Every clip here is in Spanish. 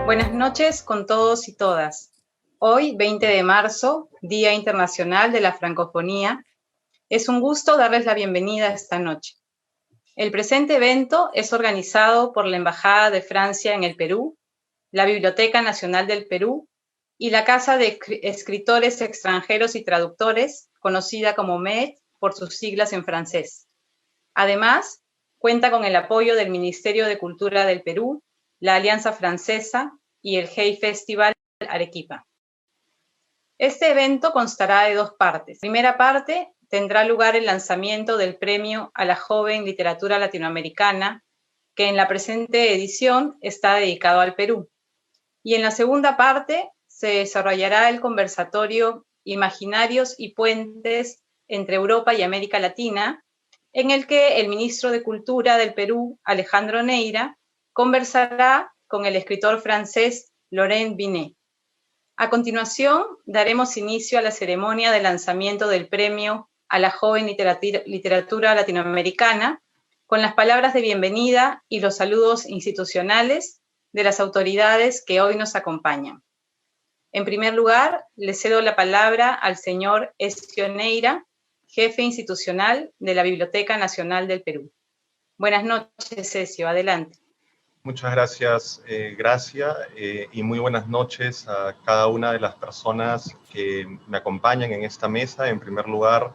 Buenas noches con todos y todas. Hoy, 20 de marzo, Día Internacional de la Francofonía, es un gusto darles la bienvenida esta noche. El presente evento es organizado por la Embajada de Francia en el Perú, la Biblioteca Nacional del Perú y la Casa de Escritores Extranjeros y Traductores, conocida como MED por sus siglas en francés. Además, cuenta con el apoyo del Ministerio de Cultura del Perú, la Alianza Francesa y el Hey Festival Arequipa. Este evento constará de dos partes. La primera parte tendrá lugar el lanzamiento del Premio a la Joven Literatura Latinoamericana, que en la presente edición está dedicado al Perú. Y en la segunda parte se desarrollará el conversatorio Imaginarios y Puentes entre Europa y América Latina, en el que el ministro de Cultura del Perú, Alejandro Neira, conversará con el escritor francés Laurent Binet. A continuación, daremos inicio a la ceremonia de lanzamiento del Premio a la Joven Literatura Latinoamericana, con las palabras de bienvenida y los saludos institucionales de las autoridades que hoy nos acompañan. En primer lugar, le cedo la palabra al señor Ezio Neira, jefe institucional de la Biblioteca Nacional del Perú. Buenas noches, Ezio, adelante. Muchas gracias, Gracia, y muy buenas noches a cada una de las personas que me acompañan en esta mesa. En primer lugar,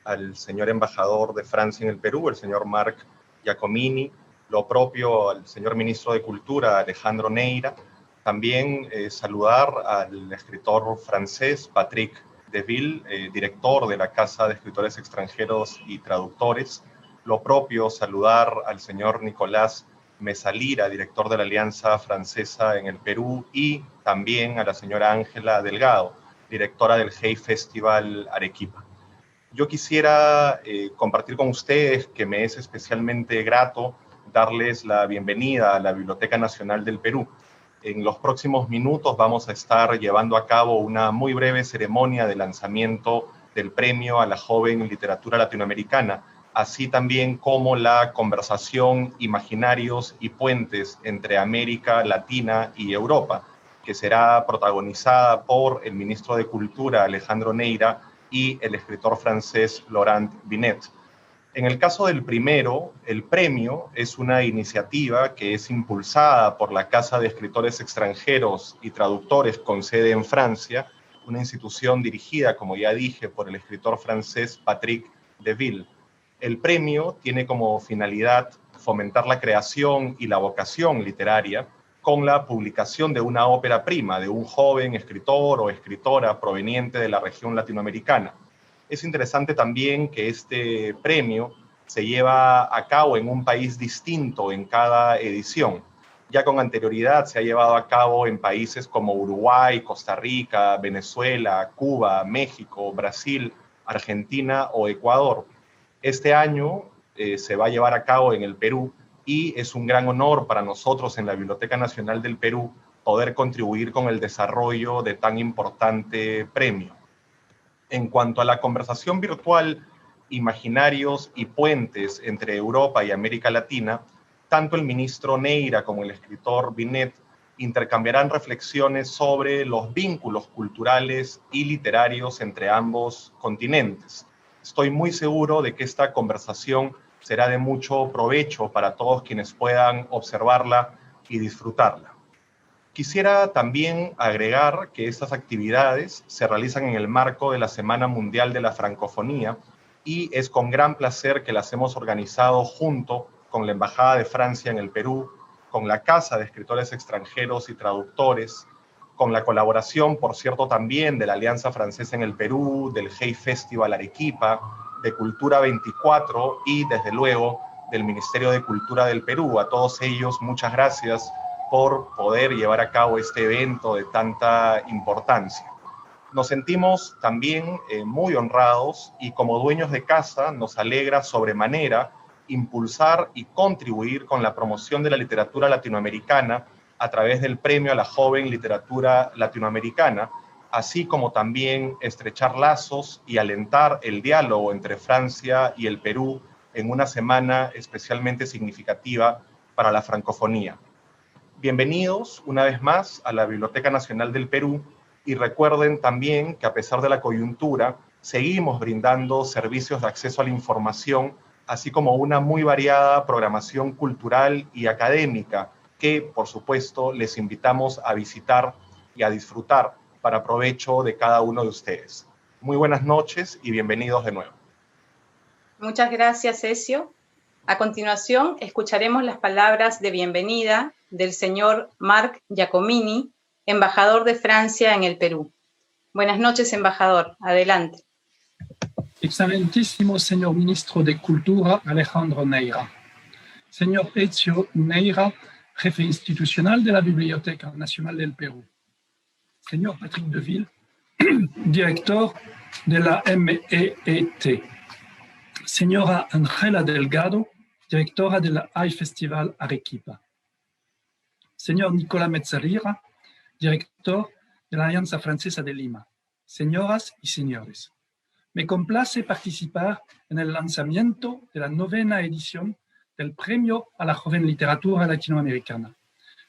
al señor embajador de Francia en el Perú, el señor Marc Giacomini, lo propio al señor ministro de Cultura, Alejandro Neira. También saludar al escritor francés Patrick Deville, director de la Casa de Escritores Extranjeros y Traductores. Lo propio saludar al señor Nicolás Mesalira, director de la Alianza Francesa en el Perú, y también a la señora Ángela Delgado, directora del Hey Festival Arequipa. Yo quisiera compartir con ustedes que me es especialmente grato darles la bienvenida a la Biblioteca Nacional del Perú. En los próximos minutos vamos a estar llevando a cabo una muy breve ceremonia de lanzamiento del Premio a la Joven Literatura Latinoamericana, así también como la conversación Imaginarios y Puentes entre América Latina y Europa, que será protagonizada por el ministro de Cultura, Alejandro Neira, y el escritor francés Laurent Binet. En el caso del primero, el premio es una iniciativa que es impulsada por la Casa de Escritores Extranjeros y Traductores con sede en Francia, una institución dirigida, como ya dije, por el escritor francés Patrick Deville. El premio tiene como finalidad fomentar la creación y la vocación literaria con la publicación de una ópera prima de un joven escritor o escritora proveniente de la región latinoamericana. Es interesante también que este premio se lleva a cabo en un país distinto en cada edición. Ya con anterioridad se ha llevado a cabo en países como Uruguay, Costa Rica, Venezuela, Cuba, México, Brasil, Argentina o Ecuador. Este año se va a llevar a cabo en el Perú y es un gran honor para nosotros en la Biblioteca Nacional del Perú poder contribuir con el desarrollo de tan importante premio. En cuanto a la conversación virtual, Imaginarios y Puentes entre Europa y América Latina, tanto el ministro Neira como el escritor Binet intercambiarán reflexiones sobre los vínculos culturales y literarios entre ambos continentes. Estoy muy seguro de que esta conversación será de mucho provecho para todos quienes puedan observarla y disfrutarla. Quisiera también agregar que estas actividades se realizan en el marco de la Semana Mundial de la Francofonía y es con gran placer que las hemos organizado junto con la Embajada de Francia en el Perú, con la Casa de Escritores Extranjeros y Traductores, con la colaboración, por cierto, también de la Alianza Francesa en el Perú, del Hey Festival Arequipa, de Cultura 24 y, desde luego, del Ministerio de Cultura del Perú. A todos ellos, muchas gracias por poder llevar a cabo este evento de tanta importancia. Nos sentimos también muy honrados y como dueños de casa nos alegra sobremanera impulsar y contribuir con la promoción de la literatura latinoamericana a través del Premio a la Joven Literatura Latinoamericana, así como también estrechar lazos y alentar el diálogo entre Francia y el Perú en una semana especialmente significativa para la francofonía. Bienvenidos una vez más a la Biblioteca Nacional del Perú y recuerden también que a pesar de la coyuntura, seguimos brindando servicios de acceso a la información, así como una muy variada programación cultural y académica que, por supuesto, les invitamos a visitar y a disfrutar para provecho de cada uno de ustedes. Muy buenas noches y bienvenidos de nuevo. Muchas gracias, Ezio. A continuación, escucharemos las palabras de bienvenida del señor Marc Giacomini, embajador de Francia en el Perú. Buenas noches, embajador. Adelante. Excelentísimo señor ministro de Cultura, Alejandro Neira. Señor Ezio Neira, jefe institucional de la Biblioteca Nacional del Perú. Señor Patrick Deville, director de la MEET. Señora Ángela Delgado, directora de la AI Festival Arequipa. Señor Nicolás Mezzarira, director de la Alianza Francesa de Lima. Señoras y señores, me complace participar en el lanzamiento de la 9ª edición del Premio a la Joven Literatura Latinoamericana,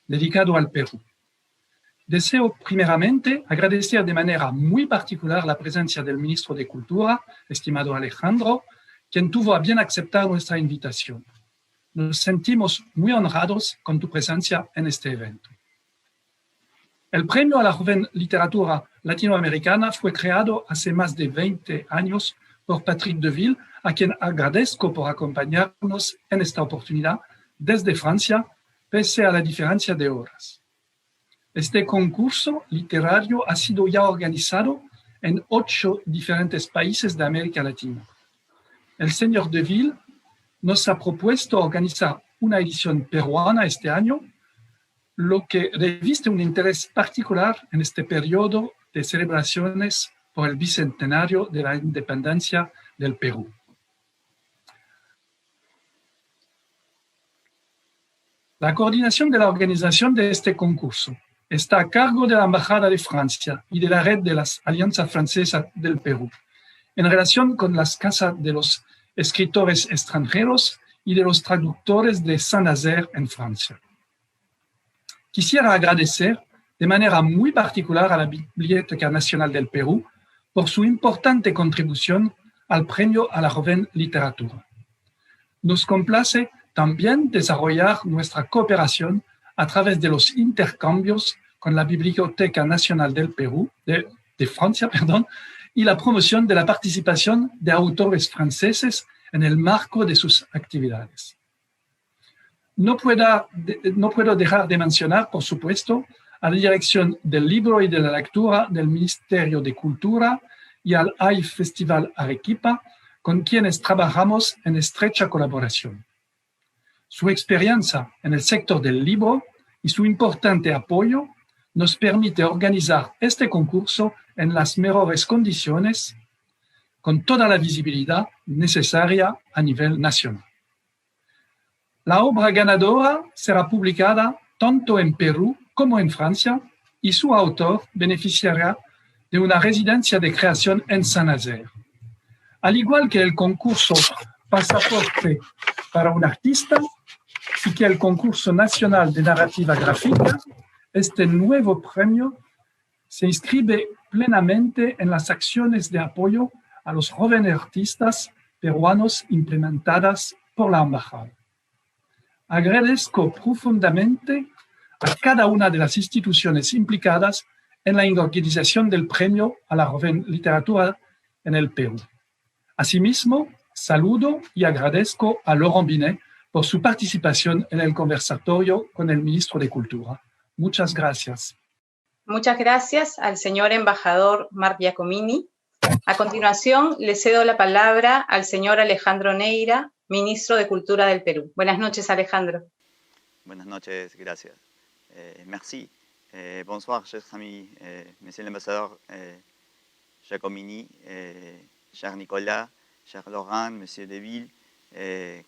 dedicado al Perú. Deseo primeramente agradecer de manera muy particular la presencia del ministro de Cultura, estimado Alejandro, quien tuvo a bien aceptar nuestra invitación. Nos sentimos muy honrados con tu presencia en este evento. El Premio a la Joven Literatura Latinoamericana fue creado hace más de 20 años por Patrick Deville, a quien agradezco por acompañarnos en esta oportunidad desde Francia, pese a la diferencia de horas. Este concurso literario ha sido ya organizado en 8 diferentes países de América Latina. El señor Deville nos ha propuesto organizar una edición peruana este año, lo que reviste un interés particular en este periodo de celebraciones por el bicentenario de la independencia del Perú. La coordinación de la organización de este concurso está a cargo de la Embajada de Francia y de la Red de las Alianzas Francesas del Perú, en relación con las casas de los escritores extranjeros y de los traductores de Saint-Nazaire en Francia. Quisiera agradecer de manera muy particular a la Biblioteca Nacional del Perú por su importante contribución al Premio a la Joven Literatura. Nos complace también desarrollar nuestra cooperación a través de los intercambios con la Biblioteca Nacional del Perú, de Francia, y la promoción de la participación de autores franceses en el marco de sus actividades. No puedo dejar de mencionar, por supuesto, a la Dirección del Libro y de la Lectura del Ministerio de Cultura y al AI Festival Arequipa, con quienes trabajamos en estrecha colaboración. Su experiencia en el sector del libro y su importante apoyo nos permite organizar este concurso en las mejores condiciones, con toda la visibilidad necesaria a nivel nacional. La obra ganadora será publicada tanto en Perú como en Francia y su autor beneficiará de una residencia de creación en Saint-Nazaire. Al igual que el concurso Pasaporte para un artista y que el concurso nacional de narrativa gráfica, este nuevo premio se inscribe plenamente en las acciones de apoyo a los jóvenes artistas peruanos implementadas por la Embajada. Agradezco profundamente a cada una de las instituciones implicadas en la organización del Premio a la Joven Literatura en el Perú. Asimismo, saludo y agradezco a Laurent Binet por su participación en el conversatorio con el ministro de Cultura. Muchas gracias. Muchas gracias al señor embajador Marc Giacomini. A continuación, le cedo la palabra al señor Alejandro Neira, ministro de Cultura del Perú. Buenas noches, Alejandro. Buenas noches, gracias. Merci. Bonsoir, chers amis, monsieur l'ambassadeur Giacomini, cher Nicolas, cher Laurent, monsieur Deville,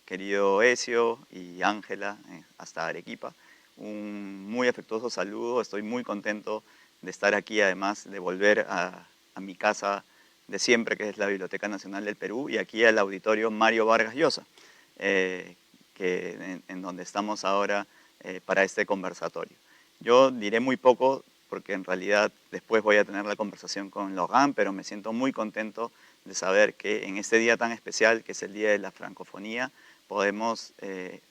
querido Ezio y Ángela, hasta Arequipa. Un muy afectuoso saludo, estoy muy contento de estar aquí, además de volver a mi casa de siempre, que es la Biblioteca Nacional del Perú, y aquí al auditorio Mario Vargas Llosa, en donde estamos ahora para este conversatorio. Yo diré muy poco porque en realidad después voy a tener la conversación con Laurent, pero me siento muy contento de saber que en este día tan especial, que es el Día de la Francofonía, podemos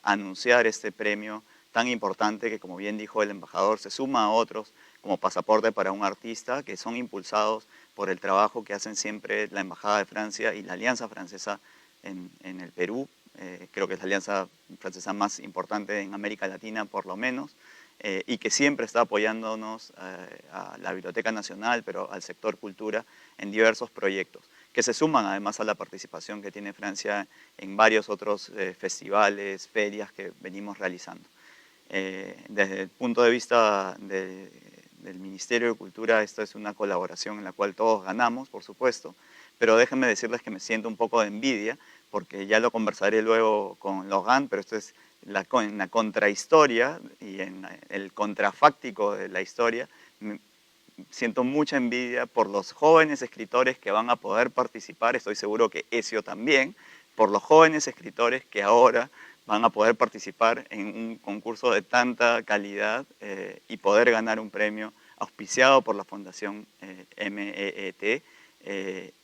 anunciar este premio tan importante que, como bien dijo el embajador, se suma a otros como Pasaporte para un Artista, que son impulsados por el trabajo que hacen siempre la Embajada de Francia y la Alianza Francesa en el Perú. Creo que es la alianza francesa más importante en América Latina, por lo menos, y que siempre está apoyándonos a la Biblioteca Nacional, pero al sector cultura en diversos proyectos, que se suman además a la participación que tiene Francia en varios otros festivales, ferias que venimos realizando. Desde el punto de vista del Ministerio de Cultura, esta es una colaboración en la cual todos ganamos, por supuesto, pero déjenme decirles que me siento un poco de envidia, porque ya lo conversaré luego con Laurent, pero esto es en la contrahistoria y en el contrafáctico de la historia. Siento mucha envidia por los jóvenes escritores que van a poder participar, estoy seguro que Ezio también, por los jóvenes escritores que ahora van a poder participar en un concurso de tanta calidad y poder ganar un premio auspiciado por la Fundación MEET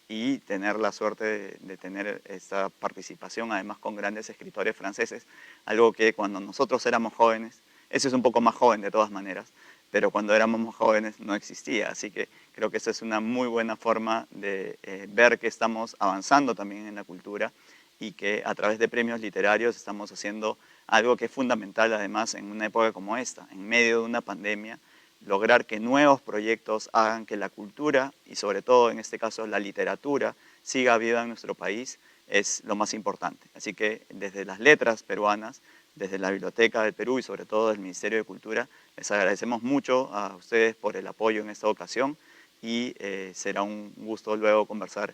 y tener la suerte de tener esta participación además con grandes escritores franceses, algo que cuando nosotros éramos jóvenes, ese es un poco más joven de todas maneras, pero cuando éramos más jóvenes no existía, así que creo que esa es una muy buena forma de ver que estamos avanzando también en la cultura y que a través de premios literarios estamos haciendo algo que es fundamental además en una época como esta, en medio de una pandemia, lograr que nuevos proyectos hagan que la cultura y sobre todo en este caso la literatura siga viva en nuestro país es lo más importante. Así que desde las letras peruanas, desde la Biblioteca del Perú y sobre todo del Ministerio de Cultura, les agradecemos mucho a ustedes por el apoyo en esta ocasión y será un gusto luego conversar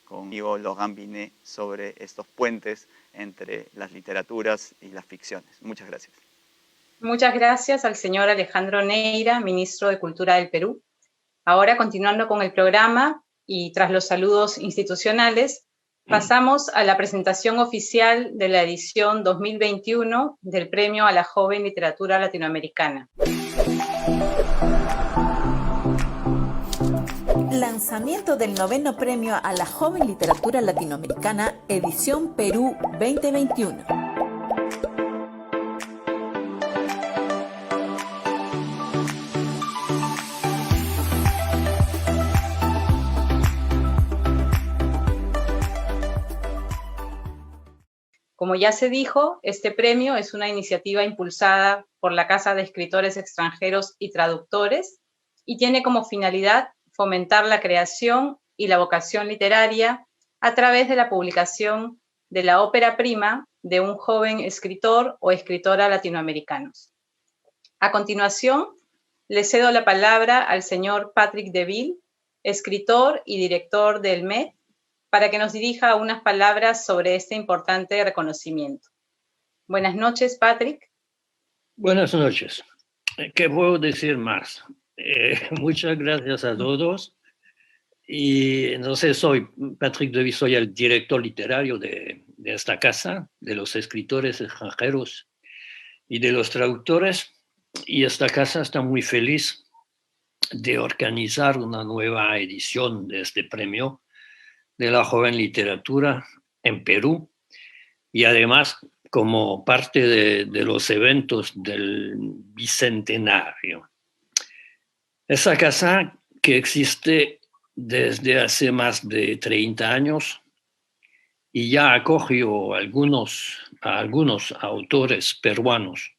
conmigo, Laurent Binet, sobre estos puentes entre las literaturas y las ficciones. Muchas gracias. Muchas gracias al señor Alejandro Neira, ministro de Cultura del Perú. Ahora, continuando con el programa y tras los saludos institucionales, pasamos a la presentación oficial de la edición 2021 del Premio a la Joven Literatura Latinoamericana. Lanzamiento del 9º Premio a la Joven Literatura Latinoamericana, edición Perú 2021. Como ya se dijo, este premio es una iniciativa impulsada por la Casa de Escritores Extranjeros y Traductores y tiene como finalidad fomentar la creación y la vocación literaria a través de la publicación de la ópera prima de un joven escritor o escritora latinoamericanos. A continuación, le cedo la palabra al señor Patrick Deville, escritor y director del MET, para que nos dirija unas palabras sobre este importante reconocimiento. Buenas noches, Patrick. Buenas noches. ¿Qué puedo decir más? Muchas gracias a todos. Y no sé, soy Patrick Deville, soy el director literario de esta casa, de los escritores extranjeros y de los traductores. Y esta casa está muy feliz de organizar una nueva edición de este premio de la joven literatura en Perú y además como parte de los eventos del bicentenario. Esa casa que existe desde hace más de 30 años y ya acogió a algunos autores peruanos,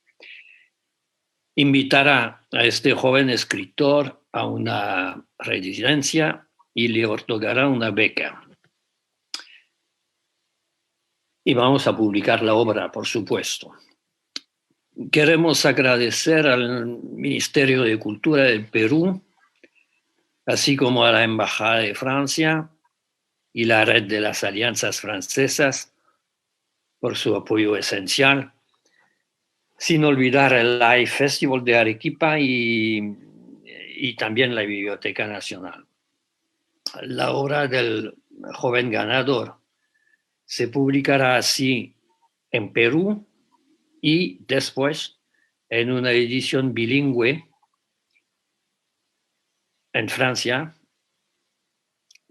invitará a este joven escritor a una residencia y le otorgará una beca. Y vamos a publicar la obra, por supuesto. Queremos agradecer al Ministerio de Cultura del Perú, así como a la Embajada de Francia y la Red de las Alianzas Francesas por su apoyo esencial, sin olvidar el Live Festival de Arequipa y también la Biblioteca Nacional. La obra del joven ganador se publicará así en Perú y después en una edición bilingüe en Francia,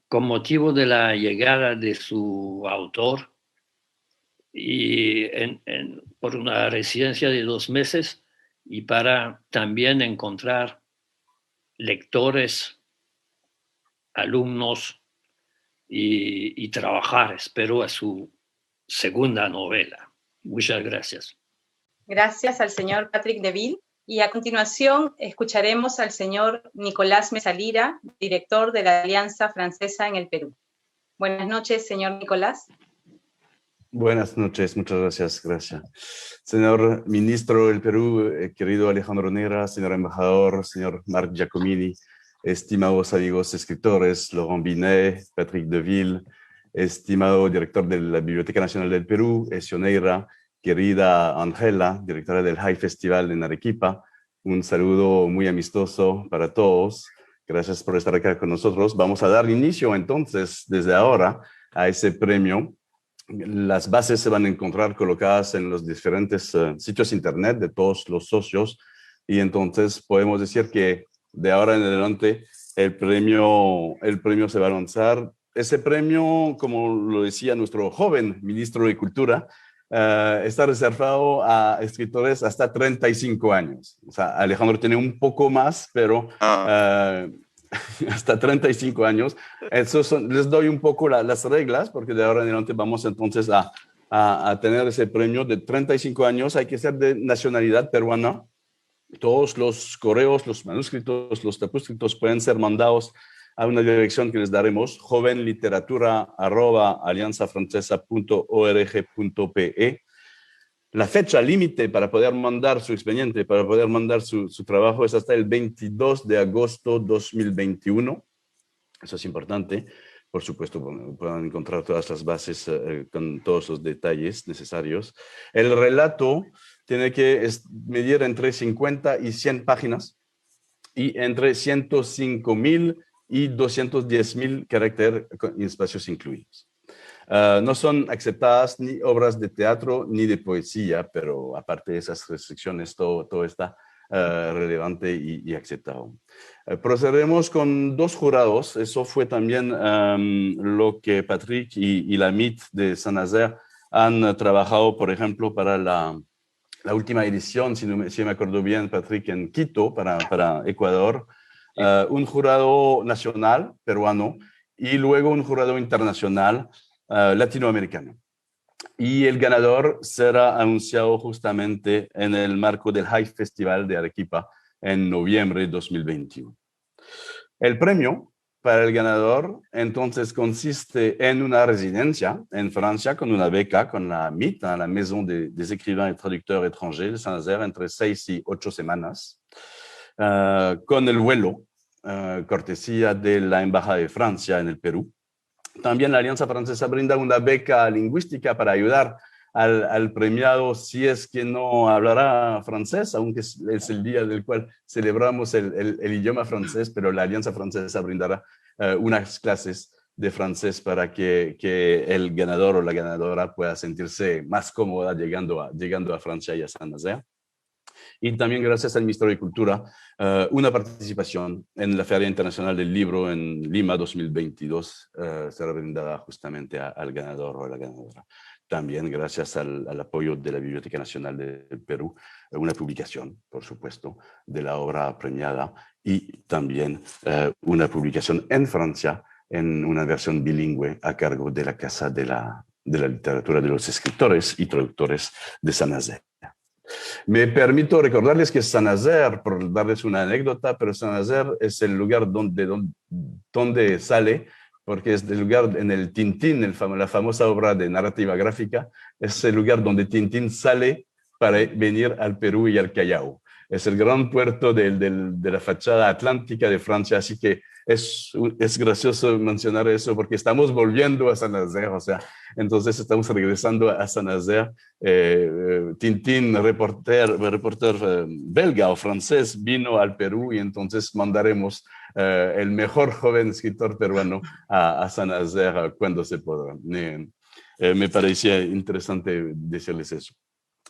con motivo de la llegada de su autor y por una residencia de 2 meses, y para también encontrar lectores, alumnos y trabajar, espero, a su segunda novela. Muchas gracias. Gracias al señor Patrick Deville. Y a continuación escucharemos al señor Nicolás Mesalira, director de la Alianza Francesa en el Perú. Buenas noches, señor Nicolás. Buenas noches, muchas gracias, gracias. Señor ministro del Perú, querido Alejandro Neira, señor embajador, señor Marc Giacomini, estimados amigos escritores, Laurent Binet, Patrick Deville, estimado director de la Biblioteca Nacional del Perú, Ezio Neira, querida Angela, directora del High Festival en Arequipa, un saludo muy amistoso para todos. Gracias por estar acá con nosotros. Vamos a dar inicio entonces, desde ahora, a ese premio. Las bases se van a encontrar colocadas en los diferentes sitios internet de todos los socios, y entonces podemos decir que de ahora en adelante el premio se va a lanzar. Ese premio, como lo decía nuestro joven ministro de Cultura, está reservado a escritores hasta 35 años. O sea, Alejandro tiene un poco más, pero hasta 35 años. Les doy un poco las reglas, porque de ahora en adelante vamos entonces a tener ese premio de 35 años. Hay que ser de nacionalidad peruana. Todos los correos, los manuscritos, los tapuscritos pueden ser mandados a una dirección que les daremos, jovenliteratura@alianzafrancesa.org.pe. La fecha límite para poder mandar su expediente, para poder mandar su trabajo, es hasta el 22 de agosto 2021. Eso es importante. Por supuesto, pueden encontrar todas las bases con todos los detalles necesarios. El relato tiene que medir entre 50 y 100 páginas y entre 105,000 y 210,000 caracteres y espacios incluidos. No son aceptadas ni obras de teatro ni de poesía, pero aparte de esas restricciones, todo está relevante y aceptado. Procederemos con 2 jurados. Eso fue también lo que Patrick y la MIT de Saint-Nazaire han trabajado, por ejemplo, para la última edición, si me acuerdo bien, Patrick, en Quito, para Ecuador. Un jurado nacional peruano y luego un jurado internacional latinoamericano. Y el ganador será anunciado justamente en el marco del High Festival de Arequipa en noviembre de 2021. El premio para el ganador entonces consiste en una residencia en Francia con una beca con la MIT, la Maison des Écrivains et Traducteurs Étrangers de Saint-Nazaire, entre 6 y 8 semanas, con el vuelo, cortesía de la Embajada de Francia en el Perú. También la Alianza Francesa brinda una beca lingüística para ayudar al premiado si es que no hablará francés, aunque es el día del cual celebramos el idioma francés, pero la Alianza Francesa brindará unas clases de francés para que el ganador o la ganadora pueda sentirse más cómoda llegando a Francia y a Saint-Nazaire. Y también gracias al Ministerio de Cultura, una participación en la Feria Internacional del Libro en Lima 2022 será brindada justamente al ganador o a la ganadora. También gracias al apoyo de la Biblioteca Nacional del Perú, una publicación, por supuesto, de la obra premiada, y también una publicación en Francia en una versión bilingüe a cargo de la Casa de la Literatura de los Escritores y Traductores de Saint-Nazaire. Me permito recordarles que Saint-Nazaire, por darles una anécdota, pero Saint-Nazaire es el lugar donde sale, porque es el lugar en el Tintín, la famosa obra de narrativa gráfica, es el lugar donde Tintín sale para venir al Perú y al Callao. Es el gran puerto de la fachada atlántica de Francia, así que es gracioso mencionar eso porque estamos volviendo a Saint-Nazaire, o sea, entonces estamos regresando a Saint-Nazaire. Tintín, reporter belga o francés, vino al Perú y entonces mandaremos el mejor joven escritor peruano a Saint-Nazaire cuando se podrá. Me parecía interesante decirles eso.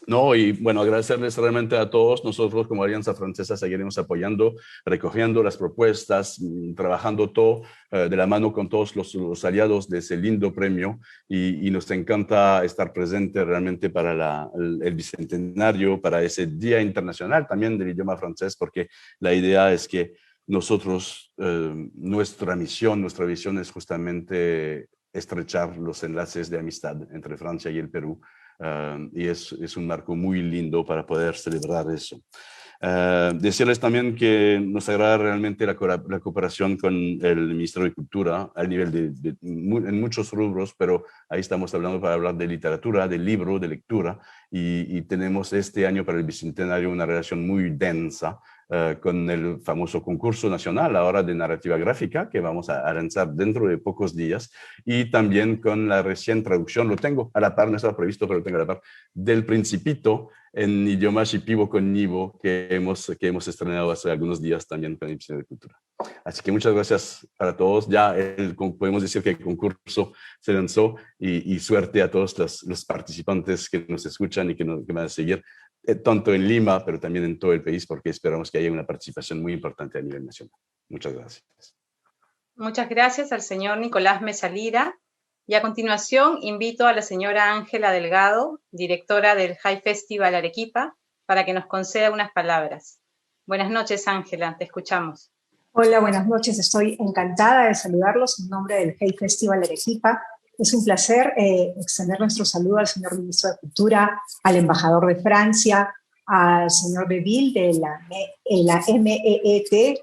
No, y bueno, agradecerles realmente a todos. Nosotros como Alianza Francesa seguiremos apoyando, recogiendo las propuestas, trabajando todo de la mano con todos los aliados de ese lindo premio y nos encanta estar presente realmente para el Bicentenario, para ese Día Internacional también del idioma francés, porque la idea es que nosotros, nuestra misión, nuestra visión es justamente estrechar los enlaces de amistad entre Francia y el Perú. Y es un marco muy lindo para poder celebrar eso. Decirles también que nos agrada realmente la cooperación con el Ministerio de Cultura a nivel en muchos rubros, pero ahí estamos hablando para hablar de literatura, de libro, de lectura, y tenemos este año para el Bicentenario una relación muy densa con el famoso concurso nacional ahora de narrativa gráfica que vamos a lanzar dentro de pocos días, y también con la recién traducción, lo tengo a la par, no estaba previsto, pero lo tengo a la par, del Principito en idioma shipibo con Nivo que hemos estrenado hace algunos días también con el Ministerio de Cultura. Así que muchas gracias para todos. Ya podemos decir que el concurso se lanzó y suerte a todos los participantes que nos escuchan y que van a seguir, tanto en Lima, pero también en todo el país, porque esperamos que haya una participación muy importante a nivel nacional. Muchas gracias. Muchas gracias al señor Nicolás Mesa Lira. Y a continuación invito a la señora Ángela Delgado, directora del High Festival Arequipa, para que nos conceda unas palabras. Buenas noches, Ángela, te escuchamos. Hola, buenas noches. Estoy encantada de saludarlos en nombre del High Festival Arequipa. Es un placer extender nuestro saludo al señor ministro de Cultura, al embajador de Francia, al señor Beville de la MEET,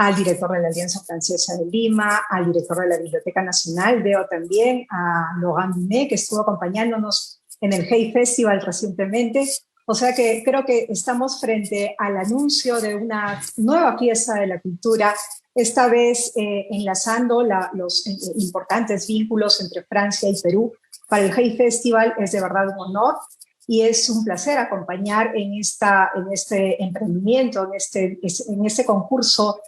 al director de la Alianza Francesa de Lima, al director de la Biblioteca Nacional, veo también a Laurent Dumais, que estuvo acompañándonos en el Hey Festival recientemente. O sea que creo que estamos frente al anuncio de una nueva fiesta de la cultura, esta vez enlazando los importantes vínculos entre Francia y Perú. Para el Hey Festival es de verdad un honor y es un placer acompañar en este emprendimiento, en este concurso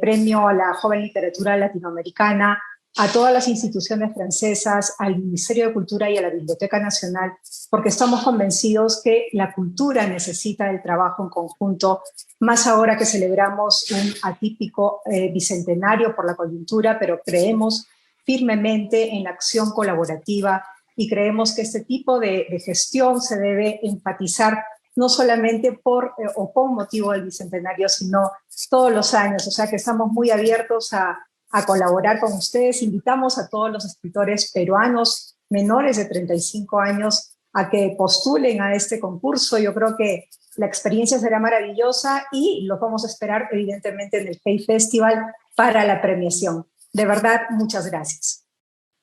premio a la joven literatura latinoamericana, a todas las instituciones francesas, al Ministerio de Cultura y a la Biblioteca Nacional, porque estamos convencidos que la cultura necesita el trabajo en conjunto, más ahora que celebramos un atípico bicentenario por la coyuntura, pero creemos firmemente en la acción colaborativa y creemos que este tipo de gestión se debe enfatizar no solamente por motivo del Bicentenario, sino todos los años. O sea que estamos muy abiertos a colaborar con ustedes. Invitamos a todos los escritores peruanos menores de 35 años a que postulen a este concurso. Yo creo que la experiencia será maravillosa y los vamos a esperar evidentemente en el Hey Festival para la premiación. De verdad, muchas gracias.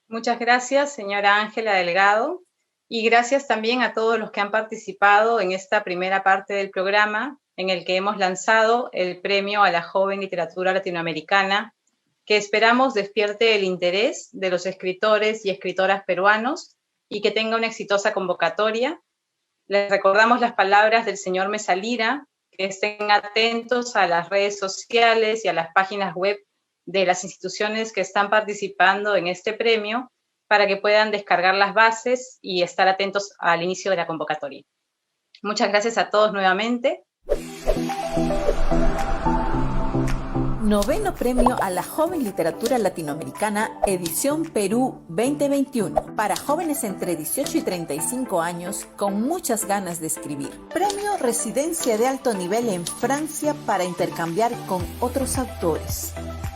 Muchas gracias, señora Ángela Delgado. Y gracias también a todos los que han participado en esta primera parte del programa en el que hemos lanzado el premio a la joven literatura latinoamericana, que esperamos despierte el interés de los escritores y escritoras peruanos y que tenga una exitosa convocatoria. Les recordamos las palabras del señor Mesa Lira, que estén atentos a las redes sociales y a las páginas web de las instituciones que están participando en este premio, para que puedan descargar las bases y estar atentos al inicio de la convocatoria. Muchas gracias a todos nuevamente. Noveno Premio a la Joven Literatura Latinoamericana, edición Perú 2021, para jóvenes entre 18 y 35 años con muchas ganas de escribir. Premio Residencia de Alto Nivel en Francia para intercambiar con otros autores.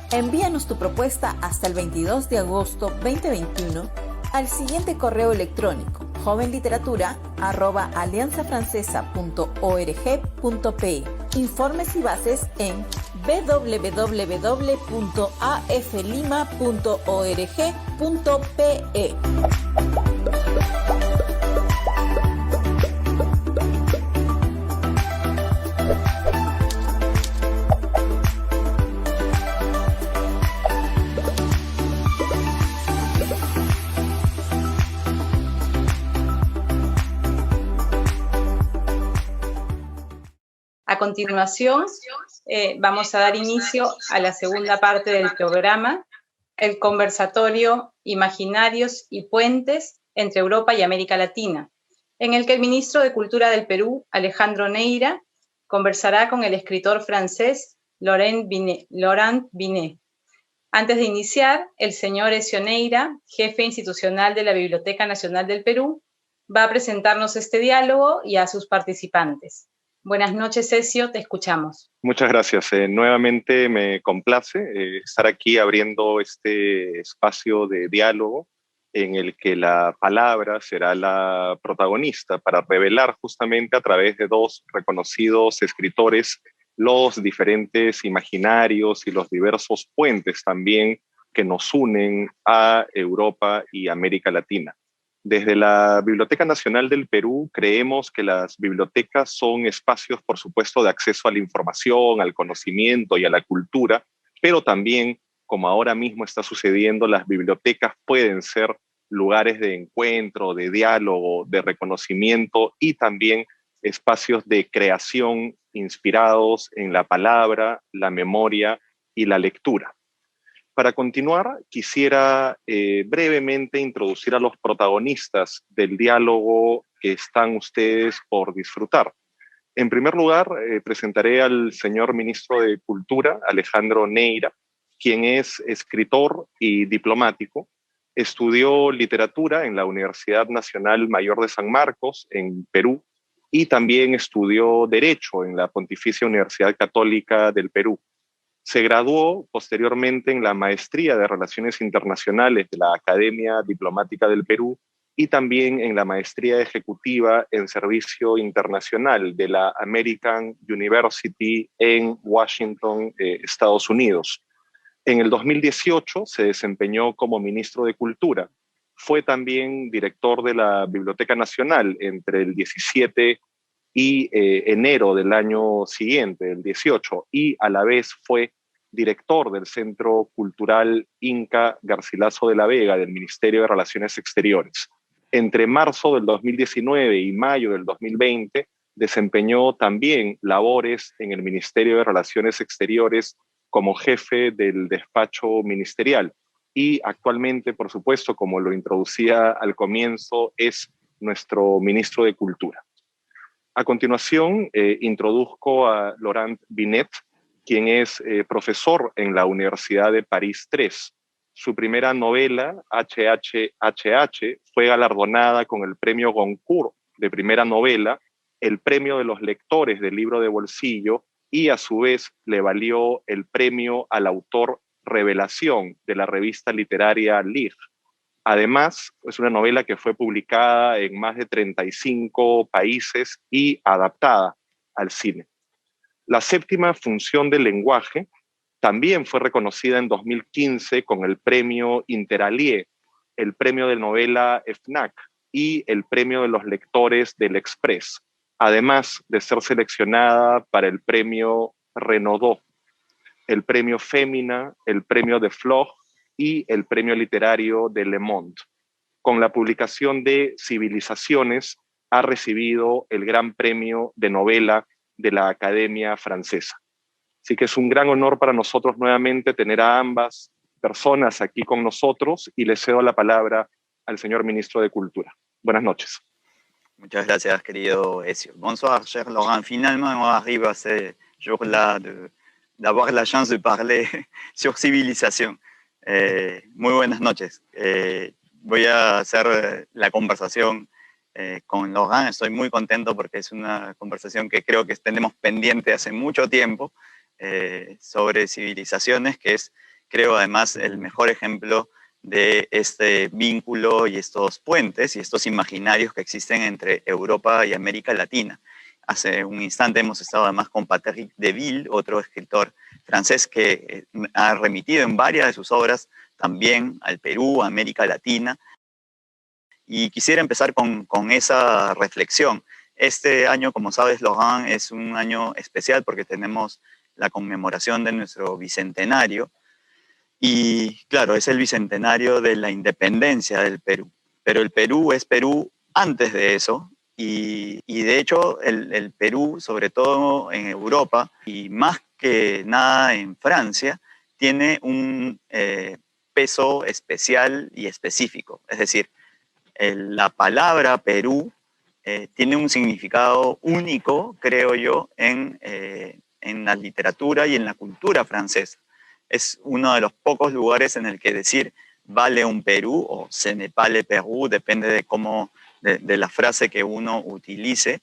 Envíanos tu propuesta hasta el 22 de agosto 2021 al siguiente correo electrónico: jovenliteratura@alianzafrancesa.org.pe. Informes y bases en www.aflima.org.pe. A continuación, vamos a dar inicio a la segunda parte del programa, el conversatorio Imaginarios y Puentes entre Europa y América Latina, en el que el ministro de Cultura del Perú, Alejandro Neira, conversará con el escritor francés Laurent Binet. Antes de iniciar, el señor Ezio Neira, jefe institucional de la Biblioteca Nacional del Perú, va a presentarnos este diálogo y a sus participantes. Buenas noches, Ezio, te escuchamos. Muchas gracias. Nuevamente me complace estar aquí abriendo este espacio de diálogo en el que la palabra será la protagonista para revelar justamente a través de dos reconocidos escritores los diferentes imaginarios y los diversos puentes también que nos unen a Europa y América Latina. Desde la Biblioteca Nacional del Perú creemos que las bibliotecas son espacios, por supuesto, de acceso a la información, al conocimiento y a la cultura, pero también, como ahora mismo está sucediendo, las bibliotecas pueden ser lugares de encuentro, de diálogo, de reconocimiento y también espacios de creación inspirados en la palabra, la memoria y la lectura. Para continuar, quisiera brevemente introducir a los protagonistas del diálogo que están ustedes por disfrutar. En primer lugar, presentaré al señor ministro de Cultura, Alejandro Neira, quien es escritor y diplomático. Estudió literatura en la Universidad Nacional Mayor de San Marcos, en Perú, y también estudió Derecho en la Pontificia Universidad Católica del Perú. Se graduó posteriormente en la Maestría de Relaciones Internacionales de la Academia Diplomática del Perú y también en la Maestría Ejecutiva en Servicio Internacional de la American University en Washington, Estados Unidos. En el 2018 se desempeñó como ministro de Cultura. Fue también director de la Biblioteca Nacional entre el 17 y enero del año siguiente, el 18, y a la vez fue director del Centro Cultural Inca Garcilaso de la Vega del Ministerio de Relaciones Exteriores. Entre marzo del 2019 y mayo del 2020 desempeñó también labores en el Ministerio de Relaciones Exteriores como jefe del despacho ministerial y actualmente, por supuesto, como lo introducía al comienzo, es nuestro ministro de Cultura. A continuación, introduzco a Laurent Binet, quien es profesor en la Universidad de París III. Su primera novela, HHHH, fue galardonada con el premio Goncourt de primera novela, el premio de los lectores del libro de bolsillo y a su vez le valió el premio al autor Revelación de la revista literaria Lire. Además, es una novela que fue publicada en más de 35 países y adaptada al cine. La séptima función del lenguaje también fue reconocida en 2015 con el premio Interallié, el premio de novela FNAC y el premio de los lectores del Express, además de ser seleccionada para el premio Renaudot, el premio Fémina, el premio de Flore y el premio literario de Le Monde. Con la publicación de Civilizaciones ha recibido el gran premio de novela de la Academia Francesa. Así que es un gran honor para nosotros nuevamente tener a ambas personas aquí con nosotros y le cedo la palabra al señor ministro de Cultura. Buenas noches. Muchas gracias, querido Ezio. Bonsoir, cher Laurent. Finalement, on arrive à ce jour-là d'avoir la chance de parler sur civilisation. Muy buenas noches. Voy a hacer la conversación con Laurent. Estoy muy contento porque es una conversación que creo que tenemos pendiente hace mucho tiempo sobre civilizaciones, que es, creo, además, el mejor ejemplo de este vínculo y estos puentes y estos imaginarios que existen entre Europa y América Latina. Hace un instante hemos estado además con Patrick Deville, otro escritor francés que ha remitido en varias de sus obras también al Perú, a América Latina. Y quisiera empezar con esa reflexión. Este año, como sabes, Laurent, es un año especial porque tenemos la conmemoración de nuestro bicentenario. Y claro, es el bicentenario de la independencia del Perú. Pero el Perú es Perú antes de eso. Y de hecho, el Perú, sobre todo en Europa, y más que nada en Francia, tiene un peso especial y específico. Es decir, la palabra Perú tiene un significado único, creo yo, en la literatura y en la cultura francesa. Es uno de los pocos lugares en el que decir vale un Perú o ce n'est pas le Perú, depende de cómo, de la frase que uno utilice,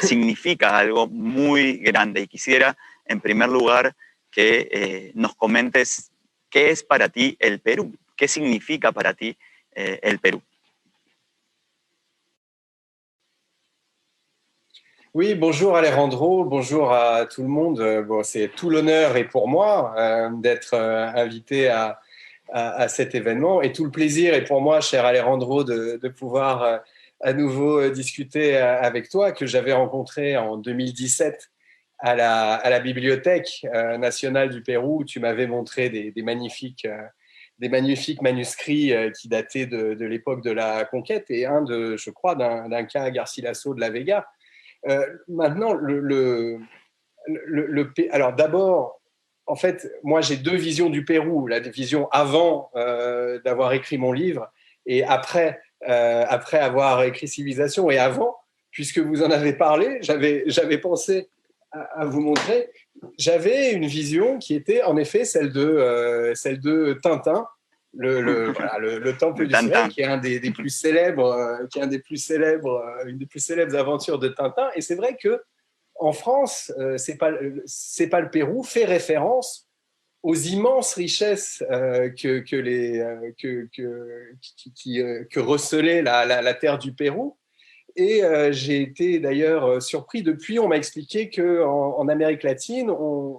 significa algo muy grande. Y quisiera, en primer lugar, que nos comentes qué es para ti el Perú, qué significa para ti el Perú. Oui, bonjour Alejandro, bonjour à tout le monde. Bon, c'est tout l'honneur et pour moi d'être invité à cet événement et tout le plaisir est pour moi, cher Alejandro, de pouvoir à nouveau discuter avec toi, que j'avais rencontré en 2017 à la Bibliothèque nationale du Pérou, où tu m'avais montré des magnifiques manuscrits qui dataient de l'époque de la conquête et je crois, d'un cas Garcilaso de la Vega. Maintenant, alors d'abord, en fait, moi j'ai deux visions du Pérou, la vision avant d'avoir écrit mon livre et après avoir écrit Civilisation, et avant, puisque vous en avez parlé, j'avais pensé à vous montrer, j'avais une vision qui était en effet celle de Tintin, le Temple du Soleil, qui est une des plus célèbres aventures de Tintin. Et c'est vrai que en France, c'est pas le Pérou, fait référence aux immenses richesses que recelait la terre du Pérou. Et j'ai été d'ailleurs surpris. Depuis, on m'a expliqué qu'en Amérique latine,